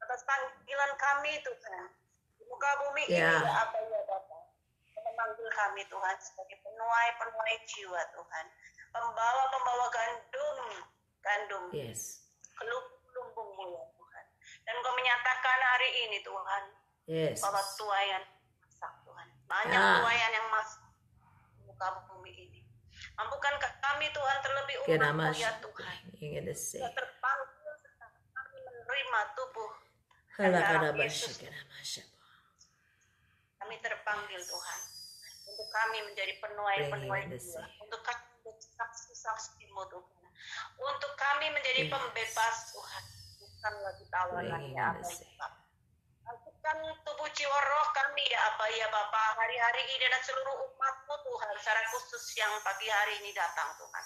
Atas panggilan kami Tuhan. Di muka bumi ini apa ya Bapak. Memanggil kami Tuhan sebagai penuai jiwa Tuhan. Pembawa gandum. Yes. Ke lumbung-lumbungmu ya Tuhan. Dan Kau menyatakan hari ini Tuhan. Yes. Bahwa tuaian masak Tuhan. Banyak tuaian yang masak di muka bumi ini. Mampukan kami Tuhan terlebih umat-Mu ya Tuhan. Kita terpanggil kami menerima tubuh dan darah Yesus. Kami terpanggil Tuhan untuk kami menjadi penuai jiwa, untuk kami menjadi saksi-saksi-Mu Tuhan, untuk kami menjadi pembebas Tuhan, bukan lagi tawarannya apa ya. Lakukan tubuh jiwa roh kami ya apa ya Bapa hari-hari ini dan seluruh umat-Mu Tuhan secara khusus yang pagi hari ini datang Tuhan.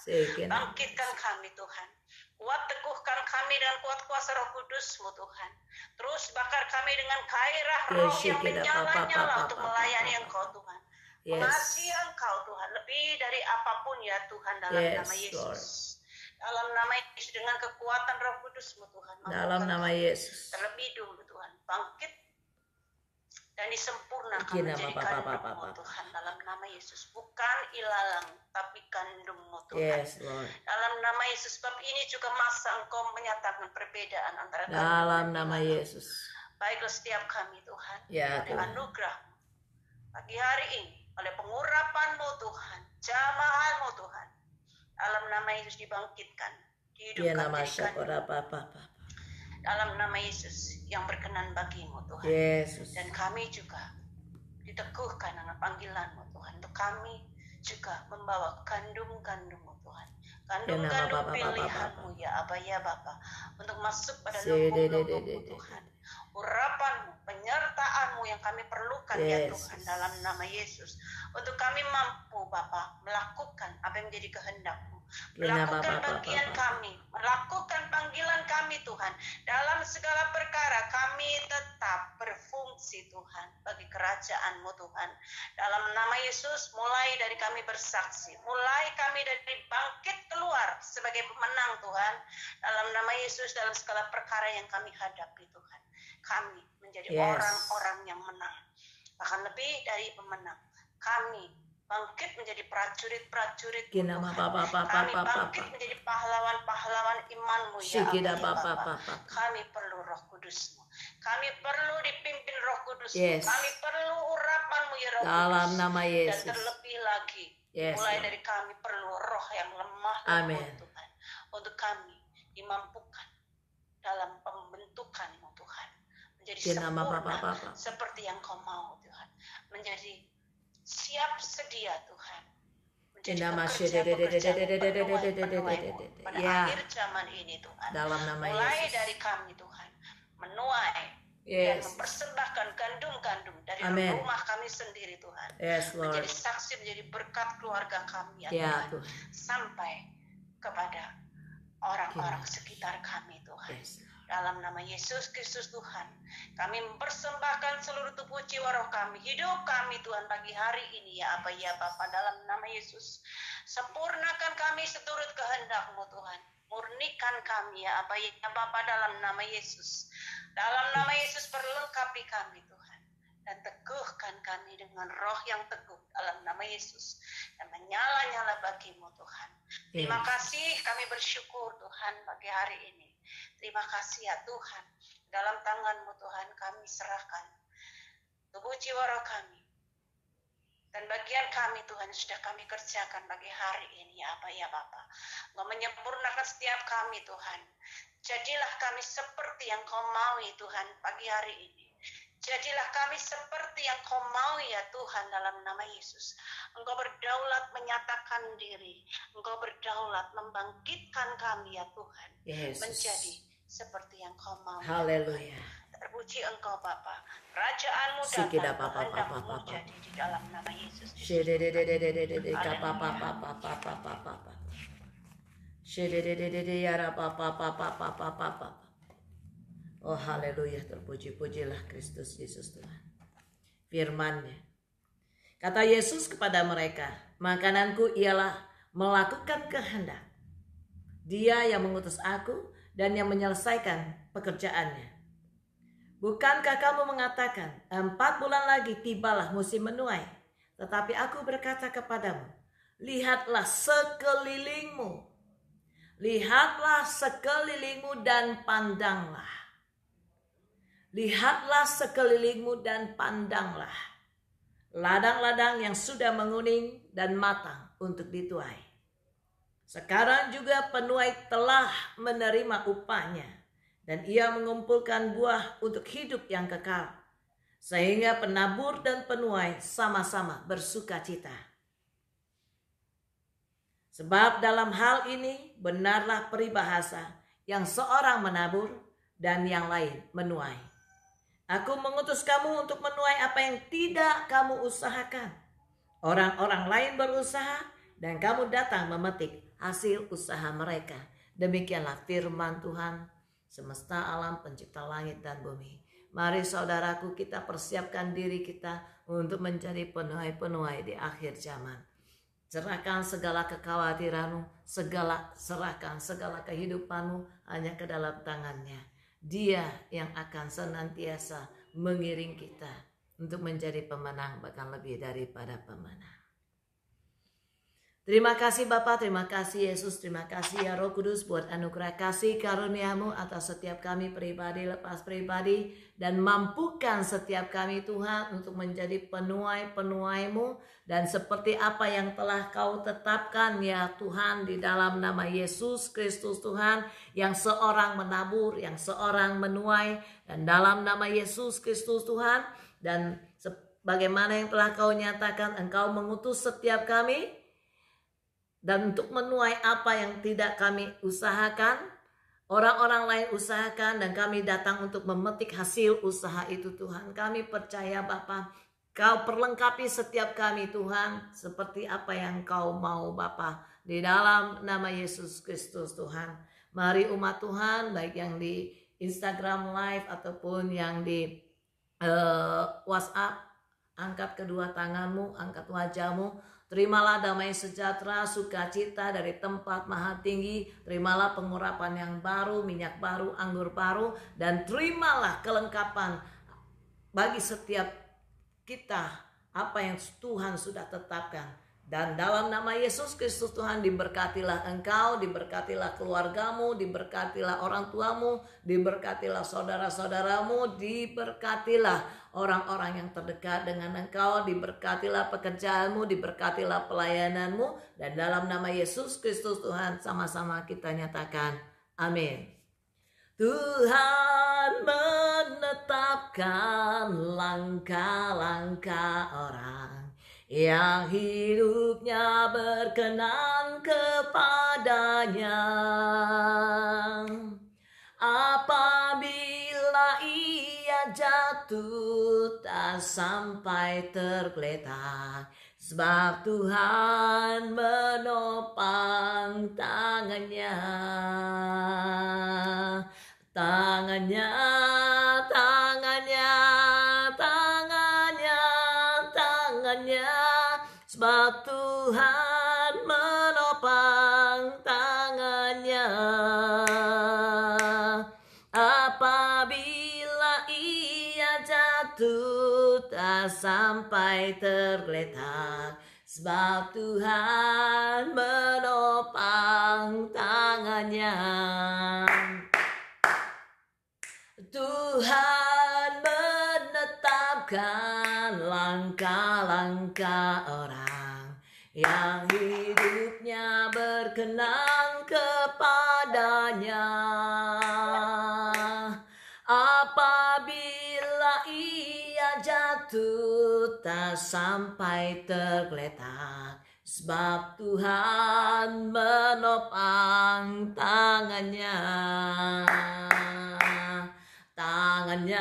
Bangkitkan kami Tuhan. Kuat teguhkan kami dengan kuat kuasa Roh Kudus-Mu Tuhan. Terus bakar kami dengan gairah roh yang menyala-nyala untuk melayani Engkau Tuhan. Mengasihi Engkau Tuhan lebih dari apapun ya Tuhan dalam nama Yesus. Dalam nama Yesus dengan kekuatan Roh Kudus-Mu Tuhan. Dalam nama Yesus. Terlebih dulu Tuhan bangkit dan disempurnakan menjadi kandung-Mu Tuhan dalam nama Yesus. Bukan ilalang tapi kandung-Mu Tuhan. Yes, Lord. Dalam nama Yesus sebab ini juga masa Engkau menyatakan perbedaan antara kami dalam nama Yesus. Baiklah setiap kami Tuhan. Ya, oleh anugerah-Mu pagi hari ini oleh pengurapan-Mu Tuhan, jamahan-Mu Tuhan. Dalam nama Yesus dibangkitkan, dihidupkan menjadi dalam nama Yesus yang berkenan bagi-Mu Tuhan. Yesus. Dan kami juga diteguhkan dengan panggilan-Mu Tuhan. Untuk kami juga membawa gandum-gandum-Mu Tuhan. Gandum-gandum pilihan-Mu ya Aba ya Bapa. Untuk masuk pada lumbung-lumbung-Mu Tuhan. Urapan-Mu, penyertaan-Mu yang kami perlukan ya Tuhan dalam nama Yesus. Untuk kami mampu Bapa melakukan apa yang menjadi kehendak-Mu. Melakukan bagian kami, melakukan panggilan kami Tuhan. Dalam segala perkara kami tetap berfungsi Tuhan bagi kerajaan-Mu Tuhan. Dalam nama Yesus mulai dari kami bersaksi, mulai kami dari bangkit keluar sebagai pemenang Tuhan. Dalam nama Yesus dalam segala perkara yang kami hadapi Tuhan. Kami menjadi orang-orang yang menang. Bahkan lebih dari pemenang. Kami bangkit menjadi prajurit-prajurit Tuhan. Kami bangkit menjadi pahlawan-pahlawan iman-Mu ya Allah. Kami perlu Roh Kudus-Mu. Kami perlu dipimpin Roh Kudus-Mu. Kami perlu urapan-Mu ya Roh Kudus. Dalam nama Yesus. Dan terlebih lagi mulai dari kami perlu roh yang lemah Tuhan. Untuk kami dimampukan dalam pembentukan dibentukkan Tuhan, menjadi Nama sempurna Bapa. seperti yang Kau mau Tuhan, menjadi siap sedia Tuhan, menjadi pekerja-pekerja penuai-penuai pada akhir zaman ini Tuhan. Dalam nama Mulai Yesus. dari kami Tuhan, menuai dan mempersembahkan gandum-gandum dari rumah kami sendiri Tuhan, menjadi saksi, menjadi berkat keluarga kami ya Tuhan, sampai kepada orang-orang sekitar kami Tuhan. Dalam nama Yesus Kristus Tuhan, kami mempersembahkan seluruh tubuh jiwa roh kami, hidup kami Tuhan pagi hari ini ya Aba ya Bapa, dalam nama Yesus. Sempurnakan kami seturut kehendak-Mu Tuhan. Murnikan kami ya Aba ya Bapa, dalam nama Yesus. Dalam nama Yesus perlengkapi kami Tuhan. Dan teguhkan kami dengan roh yang teguh dalam nama Yesus. Dan menyala-nyala bagi-Mu Tuhan. Terima kasih, kami bersyukur Tuhan pagi hari ini. Terima kasih ya Tuhan. Dalam tangan-Mu Tuhan kami serahkan tubuh jiwa roh kami. Dan bagian kami Tuhan sudah kami kerjakan pagi hari ini ya Aba ya Bapa. Engkau menyempurnakan setiap kami Tuhan. Jadilah kami seperti yang Kau mau Tuhan pagi hari ini. Jadilah kami seperti yang Kau mau ya Tuhan dalam nama Yesus. Engkau berdaulat menyatakan diri. Engkau berdaulat membangkitkan kami ya Tuhan. Menjadi seperti yang Kau mau. Haleluya. Terpuji Engkau Bapa. Kerajaan-Mu datang, kehendak-Mu jadi di dalam nama Yesus. Oh haleluya, terpuji-pujilah Kristus Yesus Tuhan. Firman-Nya, kata Yesus kepada mereka, makananku ialah melakukan kehendak Dia yang mengutus aku dan yang menyelesaikan pekerjaannya. Bukankah kamu mengatakan 4 bulan lagi tibalah musim menuai? Tetapi aku berkata kepadamu, lihatlah sekelilingmu. Lihatlah sekelilingmu dan pandanglah. Lihatlah sekelilingmu dan pandanglah. Ladang-ladang yang sudah menguning dan matang untuk dituai. Sekarang juga penuai telah menerima upahnya. Dan ia mengumpulkan buah untuk hidup yang kekal. Sehingga penabur dan penuai sama-sama bersuka cita. Sebab dalam hal ini benarlah peribahasa yang seorang menabur dan yang lain menuai. Aku mengutus kamu untuk menuai apa yang tidak kamu usahakan. Orang-orang lain berusaha dan kamu datang memetik hasil usaha mereka. Demikianlah firman Tuhan, semesta alam, pencipta langit dan bumi. Mari saudaraku, kita persiapkan diri kita untuk menjadi penuai-penuai di akhir zaman. Serahkan segala kekhawatiranmu, serahkan segala kehidupanmu hanya ke dalam tangannya. Dia yang akan senantiasa mengiring kita untuk menjadi pemenang, bahkan lebih daripada pemenang. Terima kasih Bapa, terima kasih Yesus, terima kasih ya Roh Kudus buat anugerah kasih karunia-Mu atas setiap kami pribadi lepas pribadi, dan mampukan setiap kami Tuhan untuk menjadi penuai-penuai-Mu, dan seperti apa yang telah Kau tetapkan ya Tuhan di dalam nama Yesus Kristus Tuhan, yang seorang menabur, yang seorang menuai, dan dalam nama Yesus Kristus Tuhan, dan bagaimana yang telah Kau nyatakan, Engkau mengutus setiap kami dan untuk menuai apa yang tidak kami usahakan, orang-orang lain usahakan, dan kami datang untuk memetik hasil usaha itu Tuhan. Kami percaya Bapa, Kau perlengkapi setiap kami Tuhan, seperti apa yang Kau mau Bapa. Di dalam nama Yesus Kristus Tuhan. Mari umat Tuhan, baik yang di Instagram Live ataupun yang di WhatsApp, angkat kedua tanganmu, angkat wajahmu. Terimalah damai sejahtera, sukacita dari tempat maha tinggi. Terimalah pengurapan yang baru, minyak baru, anggur baru. Dan terimalah kelengkapan bagi setiap kita apa yang Tuhan sudah tetapkan. Dan dalam nama Yesus Kristus Tuhan, diberkatilah engkau, diberkatilah keluargamu, diberkatilah orang tuamu, diberkatilah saudara-saudaramu, diberkatilah orang-orang yang terdekat dengan engkau, diberkatilah pekerjaanmu, diberkatilah pelayananmu. Dan dalam nama Yesus Kristus Tuhan, sama-sama kita nyatakan amin. Tuhan menetapkan langkah-langkah orang yang hidupnya berkenan kepadanya. Apabila ia jatuh tak sampai tergeletak, sebab Tuhan menopang tangannya. Tangannya, tangannya, tangannya, tangannya, sebab Tuhan menopang tangannya. Apabila ia jatuh tak sampai tergeletak, sebab Tuhan menopang tangannya. Tuhan menetapkan langkah-langkah orang yang hidupnya berkenan kepadanya. Apabila ia jatuh tak sampai tergeletak, sebab Tuhan menopang tangannya. Tangannya,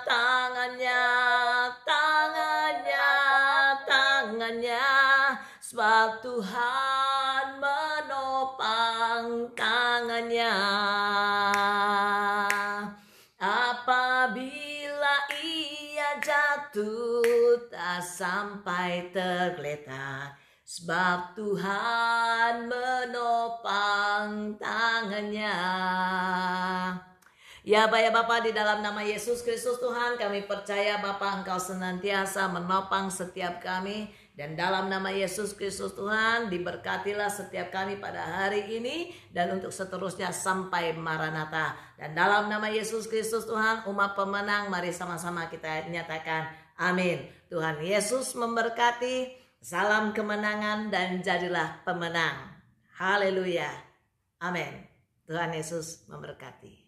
tangannya, tangannya, tangannya, sebab Tuhan menopang tangannya. Apabila ia jatuh tak sampai tergeletak, sebab Tuhan menopang tangannya. Ya Bapa, di dalam nama Yesus Kristus Tuhan, kami percaya Bapa Engkau senantiasa menopang setiap kami. Dan dalam nama Yesus Kristus Tuhan, diberkatilah setiap kami pada hari ini dan untuk seterusnya sampai Maranatha. Dan dalam nama Yesus Kristus Tuhan, umat pemenang, mari sama-sama kita nyatakan amin. Tuhan Yesus memberkati, salam kemenangan dan jadilah pemenang. Haleluya. Amin. Tuhan Yesus memberkati.